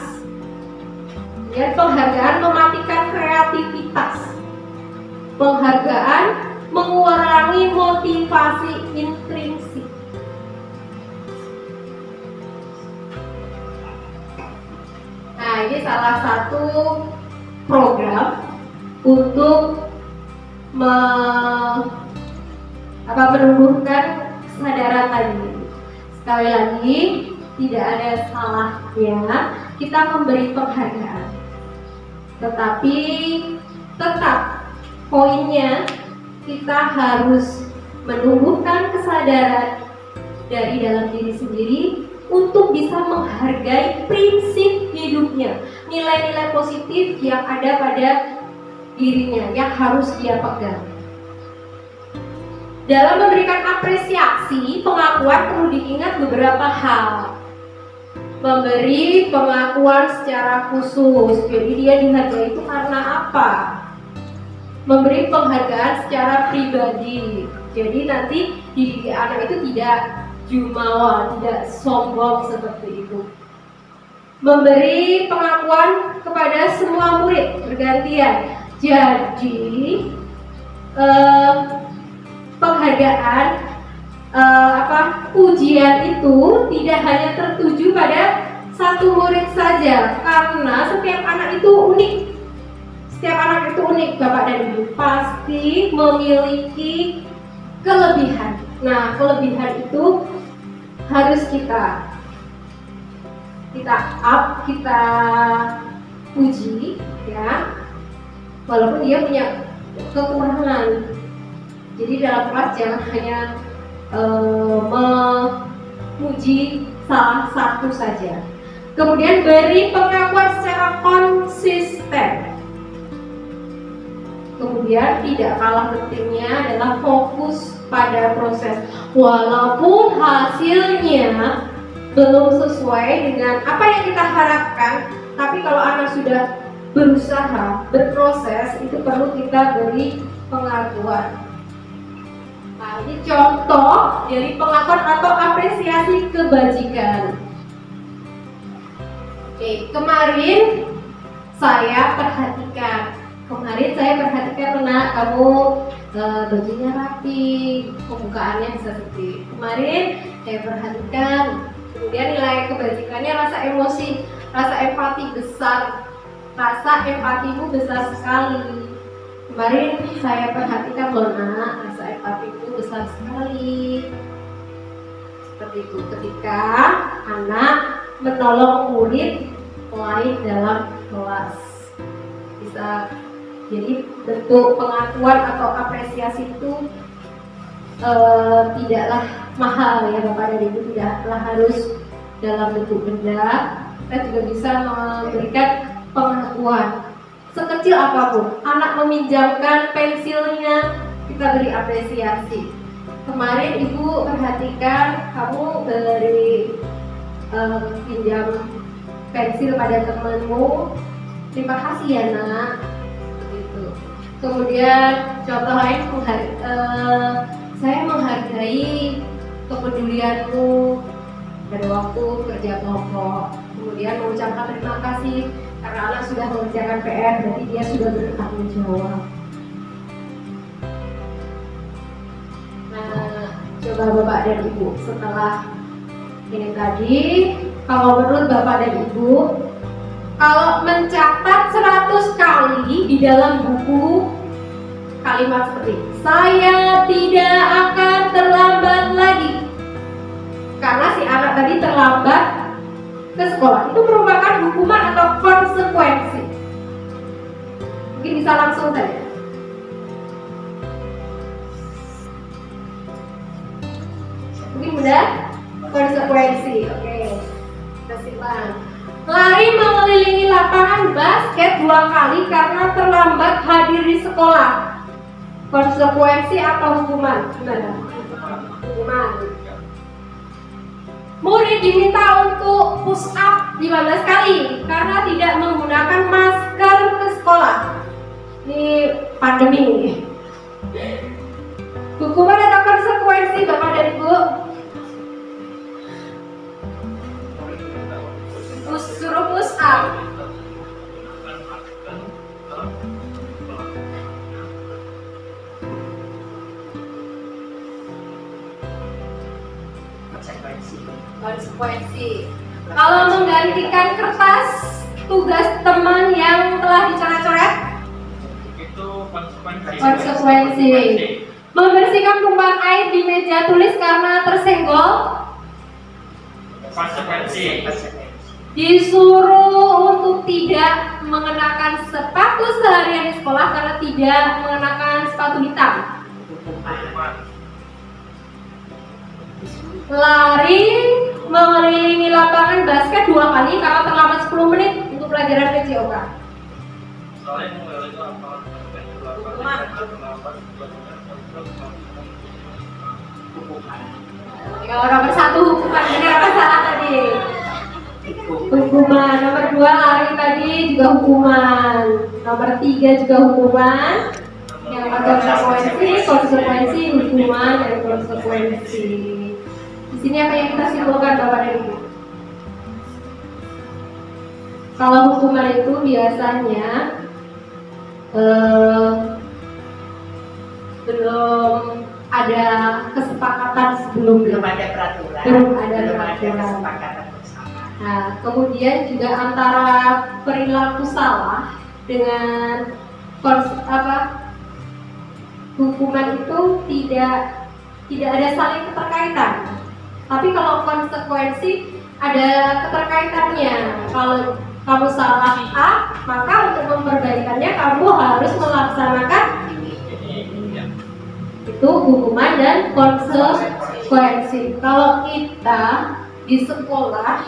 dan penghargaan mematikan kreativitas. Penghargaan mengurangi motivasi intrinsik. Nah, ini salah satu program untuk menumbuhkan kesadaran tadi. Sekali lagi, tidak ada salahnya kita memberi penghargaan, tetapi tetap poinnya kita harus menumbuhkan kesadaran dari dalam diri sendiri untuk bisa menghargai prinsip hidupnya, nilai-nilai positif yang ada pada dirinya yang harus dia pegang. Dalam memberikan apresiasi, pengakuan perlu diingat beberapa hal. Memberi pengakuan secara khusus, jadi dia dihargai itu karena apa? Memberi penghargaan secara pribadi, jadi nanti dididik anak itu tidak jumawa, tidak sombong seperti itu. Memberi pengakuan kepada semua murid bergantian. Jadi penghargaan, ujian itu tidak hanya tertuju pada satu murid saja, karena setiap anak itu unik. Setiap anak itu unik, Bapak dan Ibu pasti memiliki kelebihan. Nah, kelebihan itu harus kita puji, ya. Walaupun dia punya kekurangan. Jadi dalam kelas jangan hanya memuji salah satu saja. Kemudian beri pengakuan secara konsisten. Kemudian tidak kalah pentingnya adalah fokus pada proses. Walaupun hasilnya belum sesuai dengan apa yang kita harapkan, tapi kalau anak sudah berusaha, berproses, itu perlu kita beri pengakuan. Nah, ini contoh dari pengakuan atau apresiasi kebajikan. Oke, kemarin saya perhatikan Lena, kamu bajunya rapi, pembukaannya bisa seperti kemarin saya perhatikan. Kemudian nilai kebajikannya rasa emosi, rasa empati besar, rasa empatimu besar sekali. Kemarin saya perhatikan Lena, rasa empatimu besar sekali. Seperti itu ketika anak menolong murid lain dalam kelas. Bisa jadi bentuk pengakuan atau apresiasi itu tidaklah mahal ya Bapak dan Ibu, tidaklah harus dalam bentuk benda. Kita juga bisa memberikan pengakuan sekecil apapun. Anak meminjamkan pensilnya, kita beri apresiasi. Kemarin Ibu perhatikan kamu beri pinjam pensil pada temanmu, terima kasih ya nak. Begitu. Kemudian contoh lain, saya menghargai kepedulianmu pada waktu kerja kelompok. Kemudian mengucapkan terima kasih karena anak sudah mengerjakan PR, berarti dia sudah bertanggung jawab. Nah, coba Bapak dan Ibu setelah ini tadi, kalau menurut Bapak dan Ibu, kalau mencatat 100 kali di dalam buku, kalian kalimat seperti saya tidak akan terlambat lagi. Karena si anak tadi terlambat ke sekolah, itu merupakan hukuman atau konsekuensi. Mungkin bisa langsung saja. Mungkin mudah? Konsekuensi, oke. Kita simpan. Lari mengelilingi lapangan basket 2 kali karena terlambat hadir di sekolah. Konsekuensi atau hukuman? Gimana? Hukuman. Murid diminta untuk push up 15 kali karena tidak menggunakan masker ke sekolah. Ini pandemi ini. Hukuman atau konsekuensi Bapak dan Ibu? Suruh push up. Konsekuensi. Kalau menggantikan kertas tugas teman yang telah dicoret-coret, Itu konsekuensi. konsekuensi. Membersihkan tumpahan air di meja tulis karena tersenggol, Konsekuensi. disuruh untuk tidak mengenakan sepatu seharian di sekolah karena tidak mengenakan sepatu hitam. Lari mengelilingi lapangan basket 2 kali karena terlambat 10 menit untuk pelajaran PJOK. Kalau nomor 1 hukuman, benar apa salah tadi? Hukuman. Nomor 2 lari tadi juga hukuman. Nomor 3 juga hukuman. Yang konsekuensi, hukuman dan konsekuensi. Di sini apa yang kita simpulkan Bapak dan Ibu? Kalau hukuman itu biasanya belum ada kesepakatan sebelumnya. Belum ada peraturan. Belum ada peraturan. kesepakatan bersama. Nah, kemudian juga antara perilaku salah dengan hukuman itu tidak ada saling keterkaitan. Tapi kalau konsekuensi ada keterkaitannya. Kalau kamu salah A, maka untuk memperbaikannya kamu harus melaksanakan itu hukuman dan konsekuensi. Kalau kita di sekolah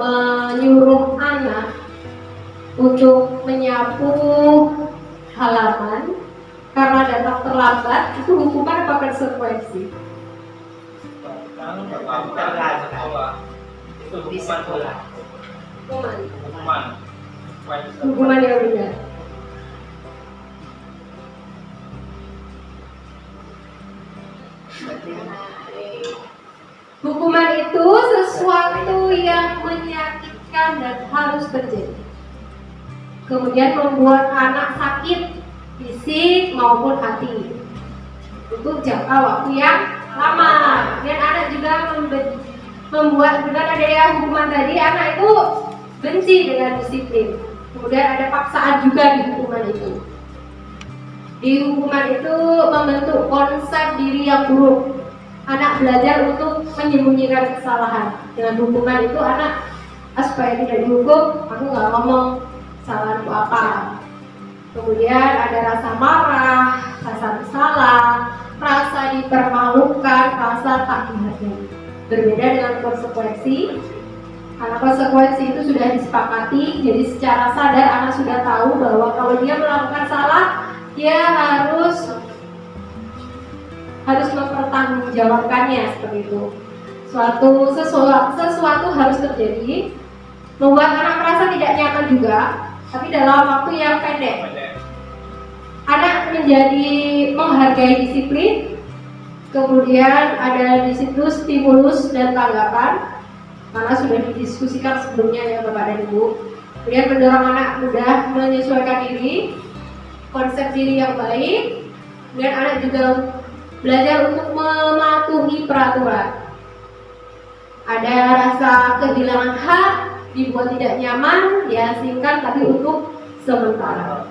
menyuruh anak untuk menyapu halaman karena datang terlambat, itu hukuman apa konsekuensi? Itu hukuman. Hukuman yang benar. Hukuman itu sesuatu yang menyakitkan dan harus terjadi. Kemudian membuat anak sakit fisik maupun hati untuk jangka waktu yang lama. Dan anak juga membuat dengan adanya hukuman tadi, anak itu benci dengan disiplin. Kemudian ada paksaan juga di hukuman itu. Di hukuman itu membentuk konsep diri yang buruk. Anak belajar untuk menyembunyikan kesalahan. Dengan hukuman itu anak supaya tidak dihukum, aku nggak ngomong kesalahanku apa. Kemudian ada rasa marah, rasa bersalah, rasa dipermalukan, rasa tak dihargai. Berbeda dengan konsekuensi. Karena konsekuensi itu sudah disepakati, jadi secara sadar anak sudah tahu bahwa kalau dia melakukan salah, dia harus mempertanggungjawabkannya seperti itu. Sesuatu harus terjadi, membuat anak merasa tidak nyaman juga, tapi dalam waktu yang pendek. Anak menjadi menghargai disiplin, kemudian ada di situ stimulus dan tanggapan, karena sudah didiskusikan sebelumnya ya Bapak dan Ibu. Kemudian mendorong anak mudah menyesuaikan diri, konsep diri yang baik, dan anak juga belajar untuk mematuhi peraturan. Ada rasa kehilangan hak, dibuat tidak nyaman, diasingkan tapi untuk sementara.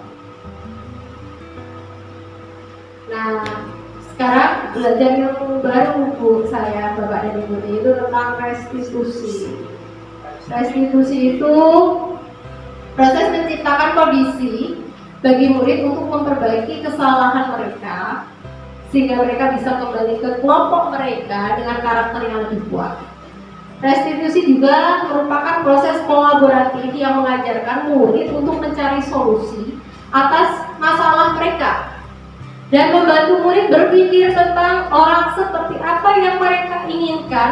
belajar yang baru Bu saya, Bapak dan Ibu, itu tentang restitusi. Restitusi itu proses menciptakan kondisi bagi murid untuk memperbaiki kesalahan mereka sehingga mereka bisa kembali ke kelompok mereka dengan karakter yang lebih kuat. Restitusi juga merupakan proses kolaboratif yang mengajarkan murid untuk mencari solusi atas masalah mereka dan membantu murid berpikir tentang orang seperti apa yang mereka inginkan,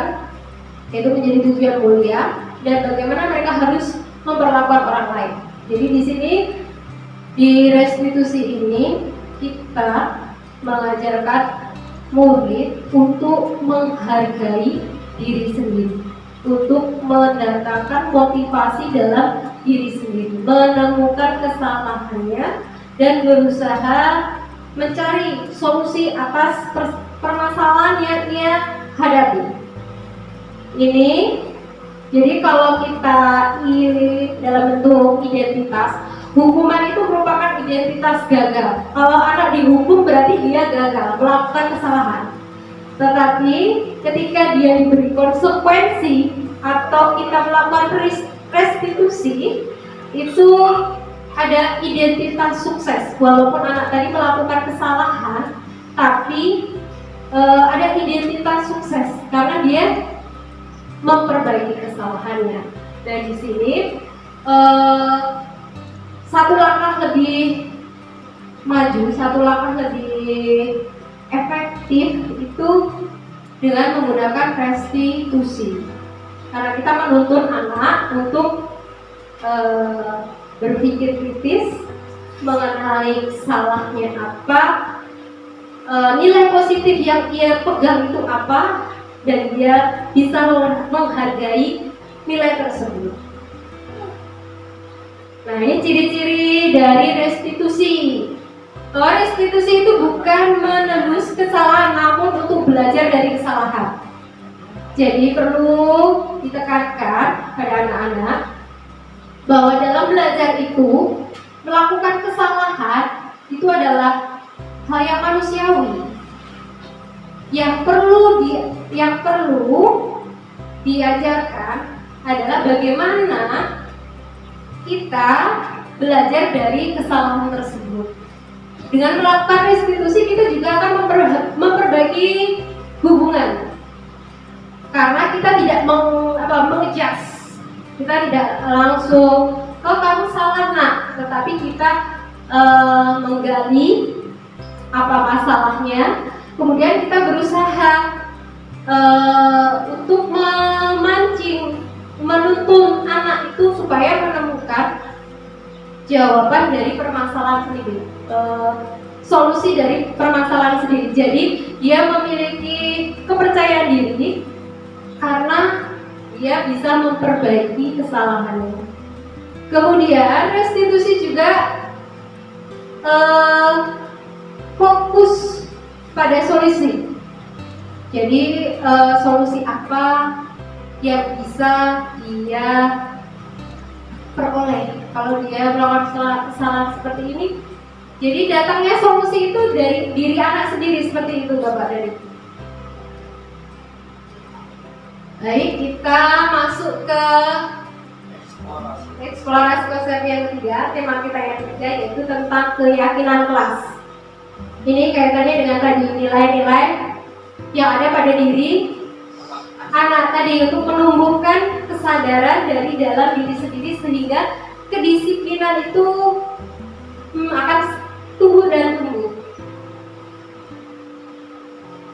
yaitu menjadi tujuan mulia, dan bagaimana mereka harus memperlakukan orang lain. Jadi di sini di restitusi ini kita mengajarkan murid untuk menghargai diri sendiri, untuk mendatangkan motivasi dalam diri sendiri, menemukan kesalahannya dan berusaha mencari solusi atas permasalahan yang ia hadapi. Ini jadi kalau kita iri dalam bentuk identitas, hukuman itu merupakan identitas gagal. Kalau anak dihukum berarti dia gagal, melakukan kesalahan. Tetapi ketika dia diberi konsekuensi atau kita melakukan restitusi, itu ada identitas sukses. Walaupun anak tadi melakukan kesalahan, tapi ada identitas sukses karena dia memperbaiki kesalahannya. Dan di sini satu langkah lebih maju, satu langkah lebih efektif itu dengan menggunakan restitusi. Karena kita menuntun anak untuk berpikir kritis, mengenali salahnya apa, nilai positif yang ia pegang itu apa, dan dia bisa menghargai nilai tersebut. Nah, ini ciri-ciri dari restitusi. Restitusi itu bukan menebus kesalahan, namun untuk belajar dari kesalahan. Jadi perlu ditekankan pada anak-anak bahwa dalam belajar itu melakukan kesalahan itu adalah hal yang manusiawi. Yang perlu diajarkan adalah bagaimana kita belajar dari kesalahan tersebut. Dengan melakukan restitusi kita juga akan memperbaiki hubungan. Karena kita tidak mengejas, kita tidak langsung, oh kamu salah nak, tetapi kita menggali apa masalahnya. Kemudian kita berusaha untuk memancing, menuntun anak itu supaya menemukan jawaban dari permasalahan sendiri, solusi dari permasalahan sendiri. Jadi dia memiliki kepercayaan diri karena dia bisa memperbaiki kesalahannya. Kemudian restitusi juga fokus pada solusi. Jadi solusi apa yang bisa dia peroleh kalau dia melakukan kesalahan seperti ini. Jadi datangnya solusi itu dari diri anak sendiri, seperti itu Bapak dan Ibu. Baik, kita masuk ke eksplorasi konsep yang ketiga. Tema kita yang ketiga yaitu tentang keyakinan kelas. Ini kaitannya dengan tadi nilai-nilai yang ada pada diri anak tadi untuk menumbuhkan kesadaran dari dalam diri sendiri sehingga kedisiplinan itu akan tumbuh dan tumbuh.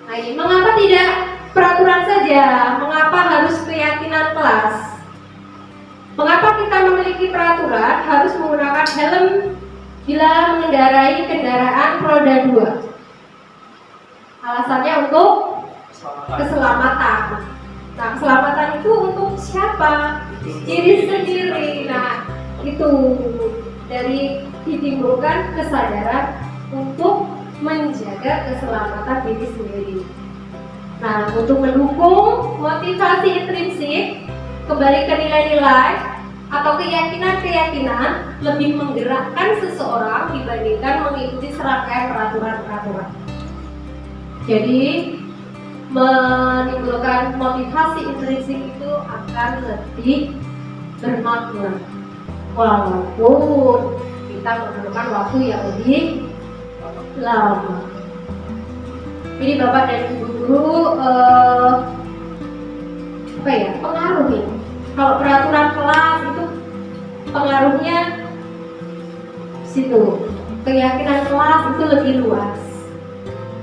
Nah, ini mengapa tidak peraturan saja? Mengapa harus keyakinan kelas? Mengapa kita memiliki peraturan harus menggunakan helm bila mengendarai kendaraan roda 2? Alasannya untuk keselamatan. Nah, keselamatan itu untuk siapa? Diri sendiri. Nah, itu dari ditimbulkan kesadaran untuk menjaga keselamatan diri sendiri. Nah, untuk mendukung motivasi intrinsik, kembali ke nilai-nilai atau keyakinan-keyakinan lebih menggerakkan seseorang dibandingkan mengikuti serangkaian peraturan-peraturan. Jadi menimbulkan motivasi intrinsik itu akan lebih bermakna walaupun kita memerlukan waktu yang lebih lama. Jadi Bapak dan Ibu guru pengaruh nih. Kalau peraturan kelas itu pengaruhnya situ. Keyakinan kelas itu lebih luas.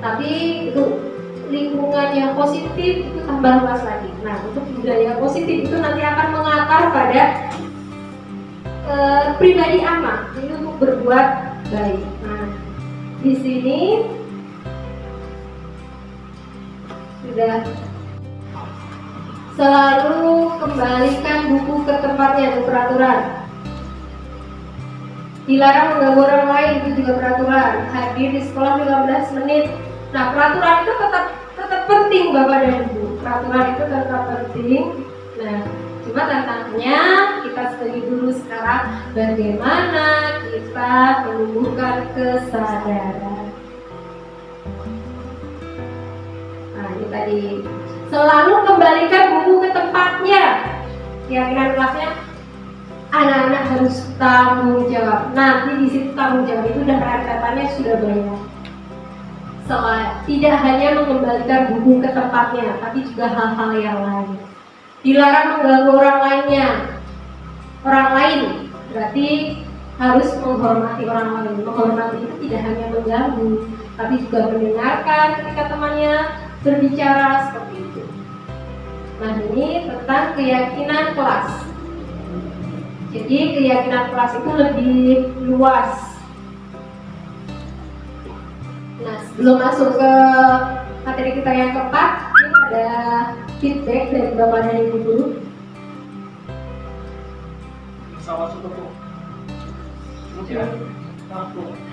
Tapi itu lingkungan yang positif itu tambah luas lagi. Nah, untuk budaya positif itu nanti akan mengakar pada pribadi anak ini untuk berbuat baik. Nah, di sini sudah selalu kembalikan buku ke tempatnya itu peraturan. Dilarang mengganggu orang lain itu juga peraturan. Hadir di sekolah 15 menit. Nah, peraturan itu tetap penting Bapak dan Ibu. Peraturan itu tetap penting. Nah, cuma tantangannya kita studi dulu sekarang bagaimana kita menumbuhkan kesadaran. Nah, ini tadi selalu kembalikan buku ke tempatnya. Keyakinan kelasnya anak-anak harus tanggung jawab. Nanti di situ tanggung jawab itu udah rentetannya sudah banyak. Tidak hanya mengembalikan buku ke tempatnya, tapi juga hal-hal yang lain. Dilarang mengganggu orang lainnya. Orang lain berarti harus menghormati orang lain. Menghormati itu tidak hanya mengganggu, tapi juga mendengarkan ketika temannya berbicara seperti itu. Nah, ini tentang keyakinan kelas. Jadi keyakinan kelas itu lebih luas. Nah, sebelum masuk ke materi kita yang keempat, ini ada feedback dari Bapak dan Ibu guru. Sama suku.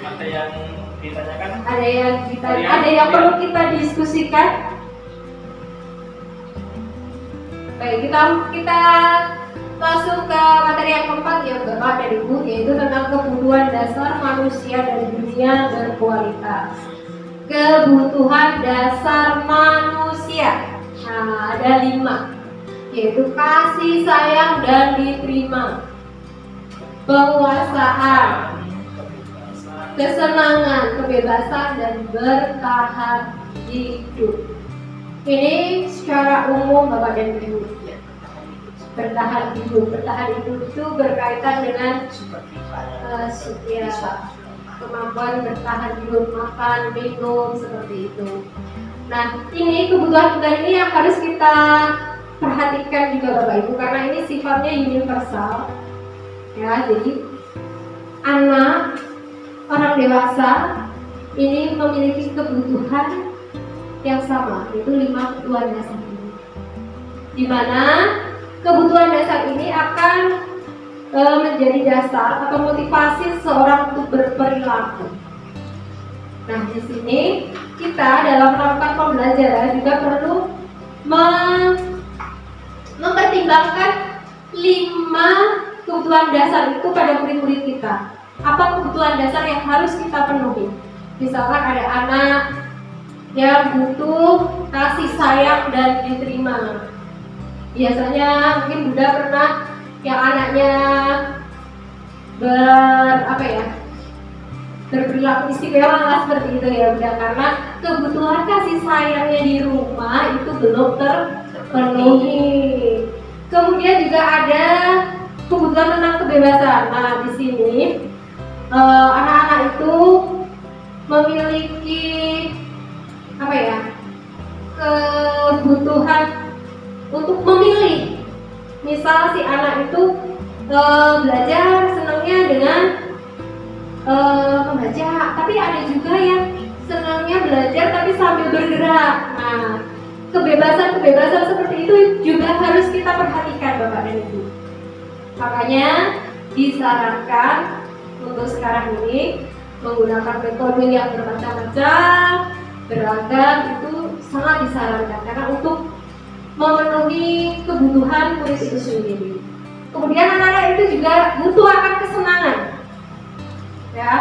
Ada yang ditanyakan? Ada yang perlu kita diskusikan. Baik, kita masuk ke materi yang keempat ya Bapak dan Ibu, yaitu tentang kebutuhan dasar manusia dan dunia berkualitas. Kebutuhan dasar manusia. Nah, ada 5, yaitu kasih sayang dan diterima, penguasaan, kesenangan, kebebasan, dan bertahan hidup. Ini secara umum Bapak dan Ibu. Bertahan hidup itu berkaitan dengan kemampuan bertahan hidup, makan, minum, seperti itu. Nah, ini kebutuhan ini yang harus kita perhatikan juga Bapak Ibu, karena ini sifatnya universal. Ya, jadi anak, orang dewasa ini memiliki kebutuhan yang sama, yaitu 5 kebutuhan dasar ini. Di mana kebutuhan dasar ini akan menjadi dasar atau motivasi seseorang untuk berperilaku. Nah, di sini kita dalam melakukan pembelajaran juga perlu mempertimbangkan 5 kebutuhan dasar itu pada murid-murid kita. Apa kebutuhan dasar yang harus kita penuhi? Misalkan ada anak yang butuh kasih sayang dan diterima. Biasanya mungkin Bunda pernah yang anaknya berperilaku istimewa lah seperti itu ya Bunda, karena kebutuhan kasih sayangnya di rumah itu belum terpenuhi. Kemudian juga ada kebutuhan tentang kebebasan. Nah, di sini anak-anak itu memiliki kebutuhan untuk memilih. Misal si anak itu belajar senangnya dengan membaca, tapi ada juga yang senangnya belajar tapi sambil bergerak. Nah, kebebasan seperti itu juga harus kita perhatikan Bapak dan Ibu. Makanya disarankan untuk sekarang ini menggunakan metode yang bermacam-macam, beragam, itu sangat disarankan karena untuk memenuhi kebutuhan murid itu sendiri. Kemudian anak-anak itu juga butuh akan kesenangan, ya,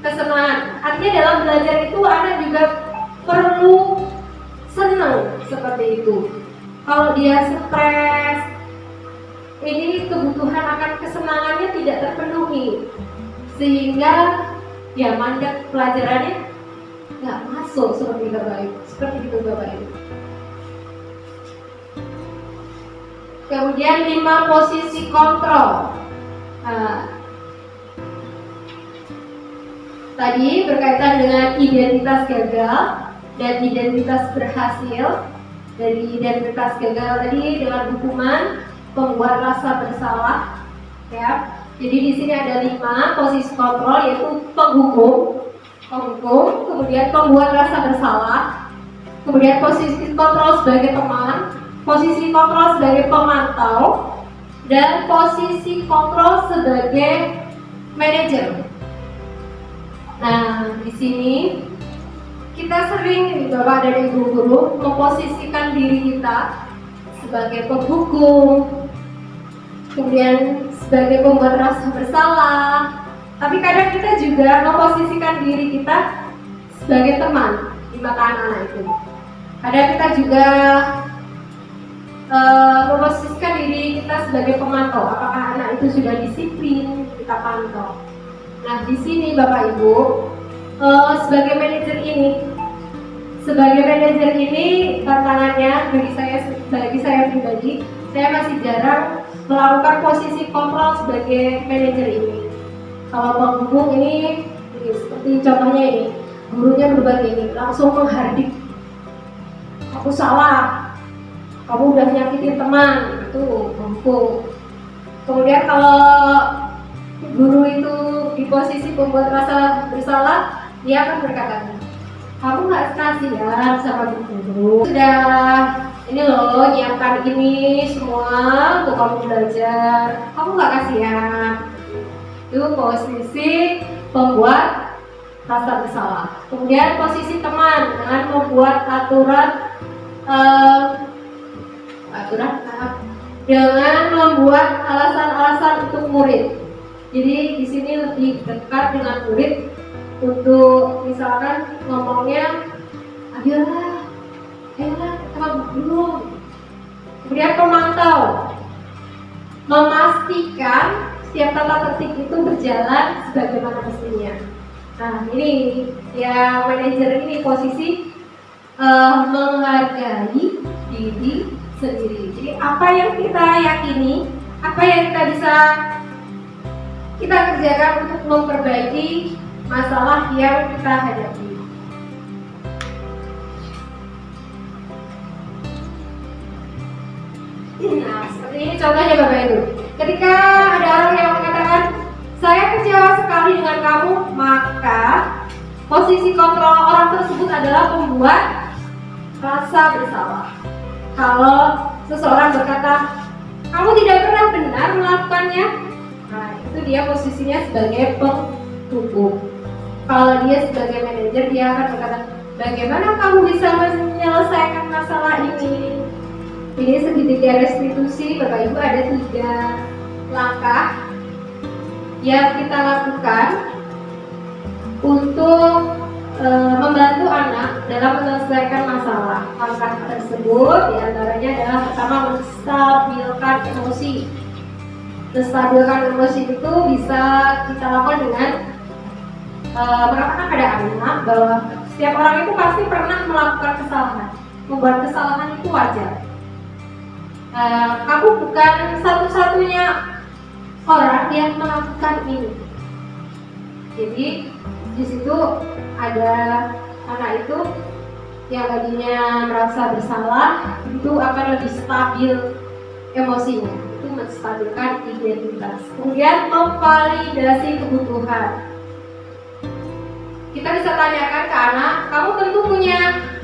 kesenangan. Artinya dalam belajar itu anak juga perlu senang seperti itu. Kalau dia stres, ini kebutuhan akan kesenangannya tidak terpenuhi, sehingga ya mandat pelajarannya nggak masuk seperti itu Bapak Ibu. Kemudian 5 posisi kontrol. Tadi berkaitan dengan identitas gagal dan identitas berhasil. Dari identitas gagal tadi dengan hukuman, pembuat rasa bersalah, ya. Jadi di sini ada 5 posisi kontrol, yaitu penghukum, kemudian pembuat rasa bersalah, kemudian posisi kontrol sebagai teman, posisi kontrol sebagai pemantau, dan posisi kontrol sebagai manajer. Nah, di sini kita sering, Bapak dan Ibu guru, memposisikan diri kita sebagai penghukum, kemudian sebagai pembuat rasa bersalah. Tapi kadang kita juga memposisikan diri kita sebagai teman di mata anak-anak itu. Kadang kita juga memposisikan diri kita sebagai pemantau. Apakah anak itu sudah disiplin, kita pantau. Nah, di sini Bapak Ibu, sebagai manajer ini tantangannya bagi saya pribadi, saya masih jarang melakukan posisi kontrol sebagai manajer ini. Kalau penghubung ini seperti contohnya ini, gurunya berbagi ini, langsung menghardik, aku salah, kamu udah nyakitin teman, itu penghubung. Kemudian kalau guru itu di posisi pembuat rasa bersalah, dia akan berkata, kamu nggak kasihan sama guru, sudah ini loh nyiapkan ini semua untuk kamu belajar, kamu nggak kasihan. Itu posisi pembuat rasa bersalah. Kemudian posisi teman dengan membuat aturan dengan membuat alasan-alasan untuk murid. Jadi di sini lebih dekat dengan murid untuk misalkan ngomongnya, ayolah, kita belum. Kemudian pemantau, memastikan setiap tata tertib itu berjalan sebagaimana mestinya. Nah, ini ya manajer ini posisi menghargai diri sendiri. Jadi apa yang kita yakini, apa yang kita bisa kita kerjakan untuk memperbaiki masalah yang kita hadapi. Nah, seperti ini contohnya Bapak Ibu. Ketika ada orang yang mengatakan, saya kecewa sekali dengan kamu, maka posisi kontrol orang tersebut adalah membuat rasa bersalah. Kalau seseorang berkata, kamu tidak pernah benar melakukannya, nah itu dia posisinya sebagai penghukum. Kalau dia sebagai manajer, dia akan berkata, bagaimana kamu bisa menyelesaikan masalah ini? Ini segitiga restitusi, Bapak Ibu, ada 3 langkah yang kita lakukan untuk membantu anak dalam menyelesaikan masalah. Langkah tersebut diantaranya adalah pertama, menstabilkan emosi. Menstabilkan emosi itu bisa kita lakukan dengan mengatakan pada anak bahwa setiap orang itu pasti pernah melakukan kesalahan. Membuat kesalahan itu wajar. Kamu bukan satu-satunya orang yang melakukan ini. Jadi di situ ada anak itu yang tadinya merasa bersalah, itu akan lebih stabil emosinya. Itu menstabilkan identitas. Kemudian memvalidasi kebutuhan. Kita bisa tanyakan ke anak, kamu tentu punya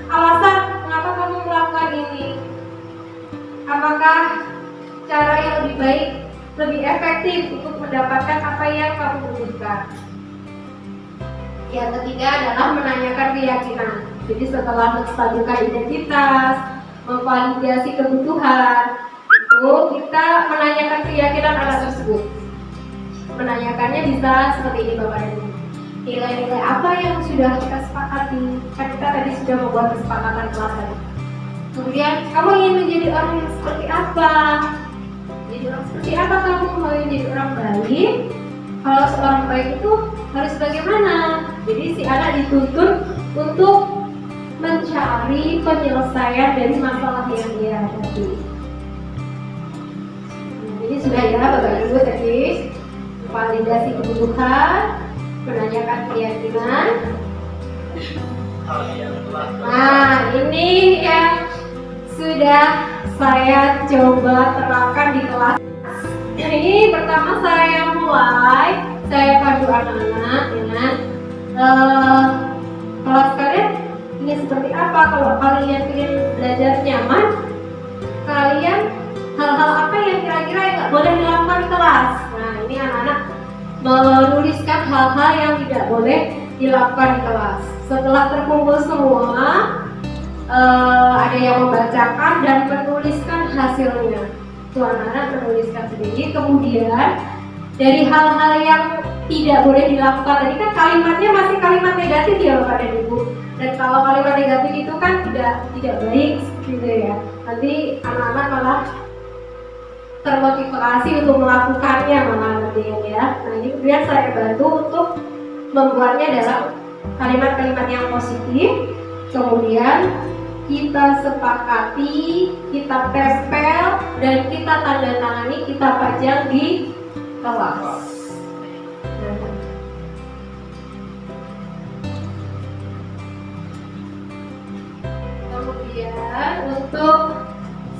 alasan mengapa kamu melakukan ini. Apakah cara yang lebih baik, lebih efektif untuk mendapatkan apa yang kamu butuhkan? Yang ketiga adalah menanyakan keyakinan. Jadi setelah menstabilkan identitas, memvalidasi kebutuhan, itu kita menanyakan keyakinan anak tersebut. Menanyakannya bisa seperti ini Bapak dan Ibu. nilai-nilai apa yang sudah kita sepakati. Kan kita tadi sudah membuat kesepakatan kelas tadi. Kemudian kamu ingin menjadi orang yang seperti apa? Jadi orang seperti apa kamu? Mau menjadi orang baik? Kalau seorang baik itu harus bagaimana? Jadi si anak dituntut untuk mencari penyelesaian dari masalah yang dia hadapi. Jadi sudah ya Bapak Ibu tadi validasi kebutuhan, menanyakan keyakinan. Nah ini yang sudah saya coba terapkan di kelas. Ini pertama saya pandu anak-anak dengan kelas kalian ingin seperti apa. Kalau kalian ingin belajar nyaman, kalian hal-hal apa yang kira-kira yang nggak boleh dilakukan di kelas. Nah ini anak-anak menuliskan hal-hal yang tidak boleh dilakukan di kelas. Setelah terkumpul semua, ada yang membacakan dan menuliskan hasilnya. Itu anak-anak menuliskan sendiri. Kemudian dari hal-hal yang tidak boleh dilakukan tadi kan kalimatnya masih kalimat negatif ya Bapak dan Ibu. Dan kalau kalimat negatif itu kan tidak baik gitu ya. Nanti anak-anak malah termotivasi untuk melakukannya malah nanti ya. Nah ini kemudian saya bantu untuk membuatnya dalam kalimat-kalimat yang positif. Kemudian kita sepakati, kita tempel, dan kita tanda tangani, kita pajang di kelas. Kemudian untuk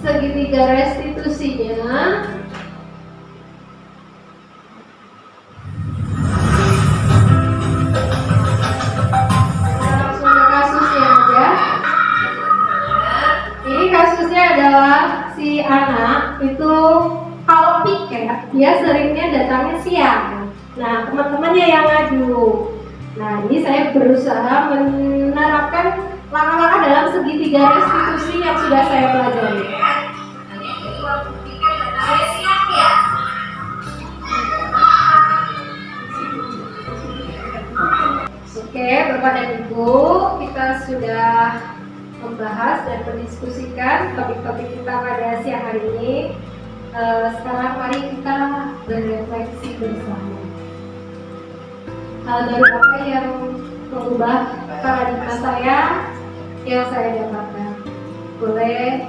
segitiga restitusinya, langsung ke kasusnya aja. Ini kasusnya adalah si anak itu kalau piket dia seringnya datangnya siang. Nah teman-temannya yang ngadu. Nah ini saya berusaha menerapkan langkah-langkah dalam segitiga restitusi yang sudah saya pelajari. Oke, Bapak dan Ibu, kita sudah membahas dan mendiskusikan topik-topik kita pada siang hari ini. Sekarang mari kita berefleksi bersama. Hal baru apa yang mengubah paradigma saya yang saya dapatkan? Boleh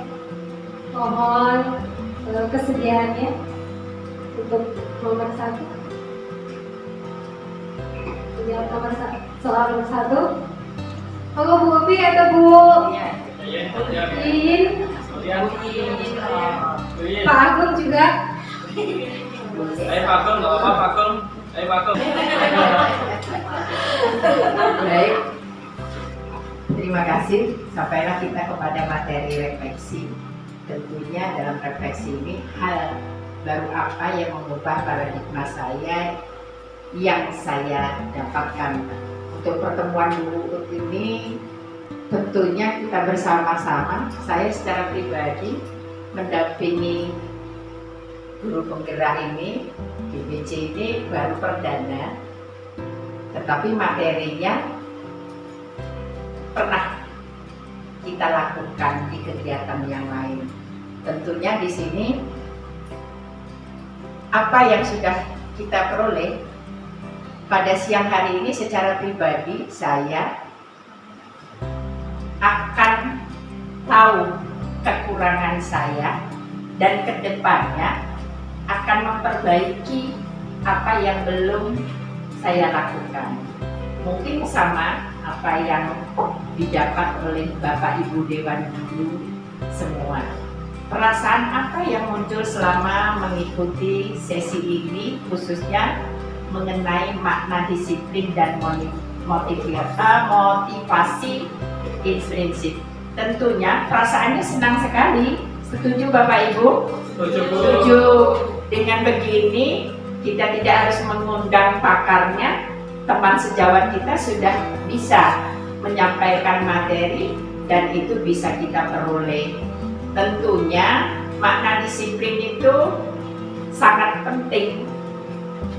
mohon kesediaannya untuk nomor 1. Soal nomor 1. Halo Bu Upi atau Bu Iin? Pak Agung juga. Ayo Pak Agung, nggak apa-apa Pak Agung. Ayo Pak Agung. Baik, terima kasih. Sampailah kita kepada materi refleksi. Tentunya dalam refleksi ini hal baru apa yang mengubah paradigma saya yang saya dapatkan untuk pertemuan dulu ini. Tentunya kita bersama-sama, saya secara pribadi mendampingi guru penggerak ini, GBC ini baru perdana, tetapi materinya pernah kita lakukan di kegiatan yang lain. Tentunya di sini apa yang sudah kita peroleh pada siang hari ini secara pribadi saya akan tahu kekurangan saya dan kedepannya akan memperbaiki apa yang belum saya lakukan. Mungkin sama apa yang didapat oleh Bapak Ibu Dewan Guru semua. Perasaan apa yang muncul selama mengikuti sesi ini khususnya mengenai makna disiplin dan motivasi intrinsik. Tentunya perasaannya senang sekali. Setuju Bapak Ibu? Setuju. Dengan begini kita tidak harus mengundang pakarnya, teman sejawat kita sudah bisa menyampaikan materi dan itu bisa kita peroleh. Tentunya makna disiplin itu sangat penting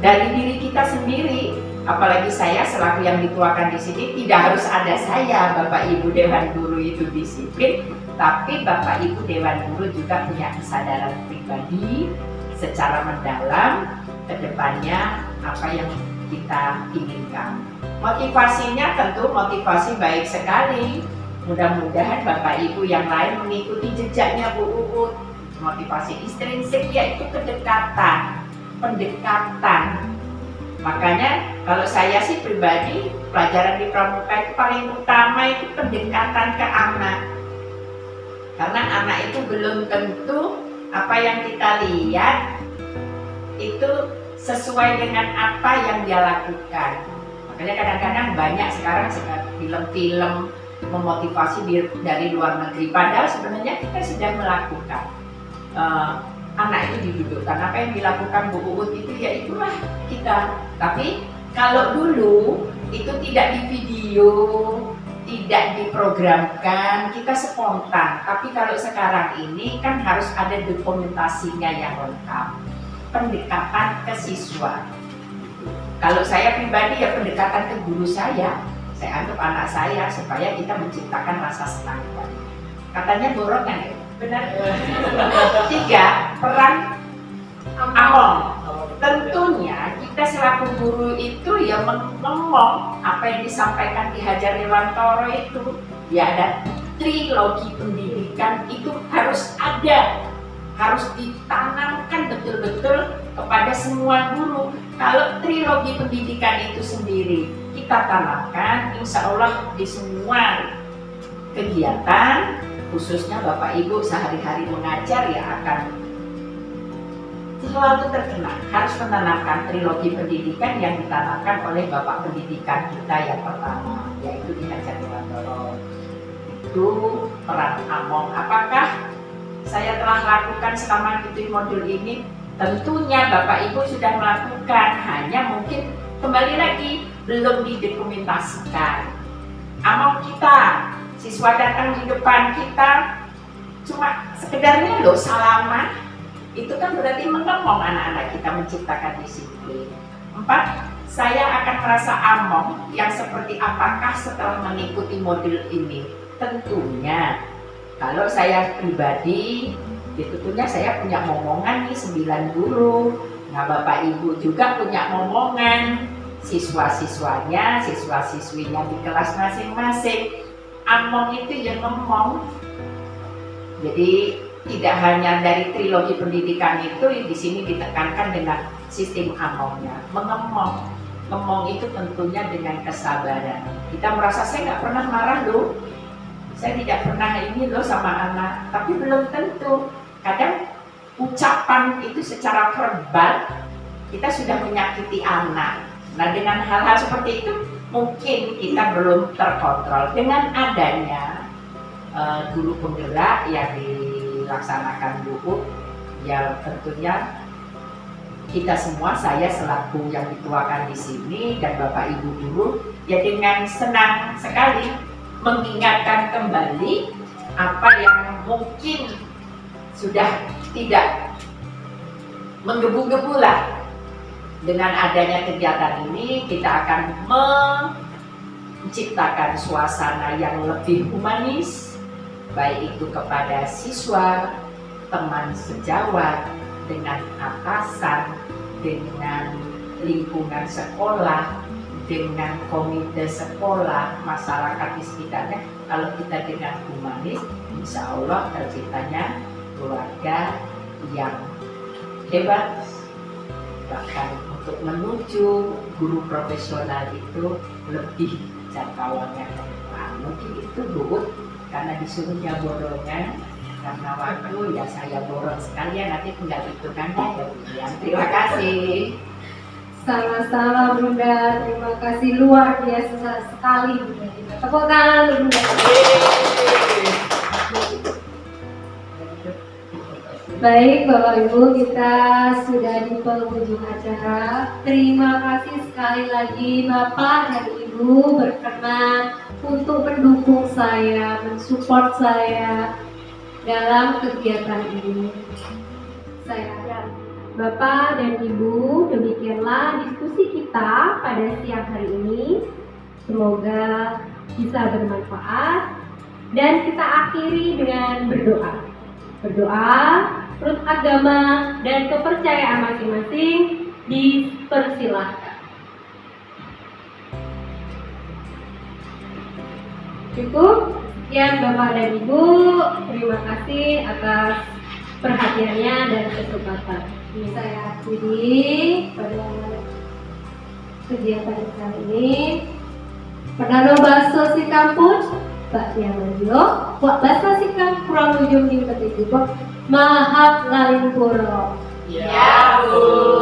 dari diri kita sendiri. apalagi saya selaku yang dituakan di sini, tidak harus ada saya, Bapak Ibu Dewan Guru itu disiplin, tapi Bapak Ibu Dewan Guru juga punya kesadaran pribadi secara mendalam ke depannya apa yang kita inginkan. Motivasinya tentu motivasi baik sekali. Mudah-mudahan Bapak Ibu yang lain mengikuti jejaknya Bu Uut. Motivasi intrinsik yaitu kedekatan, pendekatan. Makanya kalau saya sih pribadi, pelajaran di pramuka itu paling utama itu pendekatan ke anak. Karena anak itu belum tentu apa yang kita lihat itu sesuai dengan apa yang dia lakukan. Makanya kadang-kadang banyak sekarang film-film memotivasi dari luar negeri. Padahal sebenarnya kita sudah melakukan. Anak itu didudukkan, apa yang dilakukan Bu Uut itu ya itulah kita. Tapi kalau dulu itu tidak di video, tidak diprogramkan, kita spontan. Tapi kalau sekarang ini kan harus ada dokumentasinya yang lengkap. Pendekatan ke siswa. Kalau saya pribadi ya pendekatan ke guru saya anggap anak saya supaya kita menciptakan rasa senang. Katanya borongan ya? Benar. 3, peran among. Tentunya kita selaku guru itu ya ngomong apa yang disampaikan di Hajar Dewantoro itu. Ya ada trilogi pendidikan itu harus ada, harus ditanamkan betul-betul kepada semua guru. Kalau trilogi pendidikan itu sendiri kita tanamkan, insya Allah di semua kegiatan, khususnya Bapak Ibu sehari-hari mengajar ya akan selalu terkenal. Harus menanamkan trilogi pendidikan yang ditanamkan oleh Bapak Pendidikan kita yang pertama, yaitu di Hajar Dewantoro. Itu peran among. Apakah saya telah lakukan selama di modul ini? Tentunya Bapak Ibu sudah melakukan, hanya mungkin kembali lagi belum didokumentasikan. Among kita, siswa datang di depan kita cuma sekedarnya loh salaman, itu kan berarti mengemong anak-anak kita menciptakan disiplin. 4, saya akan merasa among yang seperti apakah setelah mengikuti modul ini? Tentunya kalau saya pribadi, tentunya saya punya momongan nih 9 guru. Nah Bapak Ibu juga punya momongan, siswa-siswanya, siswa-siswinya di kelas masing-masing. Among itu yang ngomong. Jadi tidak hanya dari trilogi pendidikan itu di sini ditekankan dengan sistem amongnya, mengemong. Ngomong itu tentunya dengan kesabaran. Kita merasa saya nggak pernah marah loh, saya tidak pernah ini loh sama anak, tapi belum tentu. Kadang ucapan itu secara verbal kita sudah menyakiti anak. Nah dengan hal-hal seperti itu mungkin kita belum terkontrol. Dengan adanya guru penggerak yang dilaksanakan Bu Uut, ya tentunya kita semua, saya selaku yang dituakan di sini dan Bapak Ibu guru, ya dengan senang sekali mengingatkan kembali apa yang mungkin sudah tidak menggebu-gebu lah. Dengan adanya kegiatan ini kita akan menciptakan suasana yang lebih humanis, baik itu kepada siswa, teman sejawat, dengan atasan, dengan lingkungan sekolah, dengan komite sekolah, masyarakat di sekitarnya. Kalau kita dengan humanis, insya Allah terciptanya keluarga yang hebat. Bahkan untuk menuju guru profesional itu lebih jangkauannya ke depan. Mungkin itu Bu, karena disuruhnya borongan, karena waktu ya saya borong sekalian, nanti tinggal hitungannya ya Bu. Terima kasih. Sama-sama Bunda, terima kasih, luar biasa sekali Bunda. Tepuk tangan Bunda. Baik Bapak Ibu, kita sudah di penghujung acara. Terima kasih sekali lagi Bapak dan Ibu berkenan untuk mendukung saya, mensupport saya dalam kegiatan ini. Saya harap Bapak dan Ibu, demikianlah diskusi kita pada siang hari ini. Semoga bisa bermanfaat dan kita akhiri dengan berdoa. Berdoa, menurut agama dan kepercayaan masing-masing dipersilahkan. Cukup. Sekian Bapak dan Ibu, terima kasih atas perhatiannya dan kesempatan. Ini saya akhiri pada kegiatan kali ini. Perdana Baso si kampus, Pak Tiamanjo, Wak Basa si kurang ujung di Ibu, Mahat Ngalimpuro. Ya, Bu.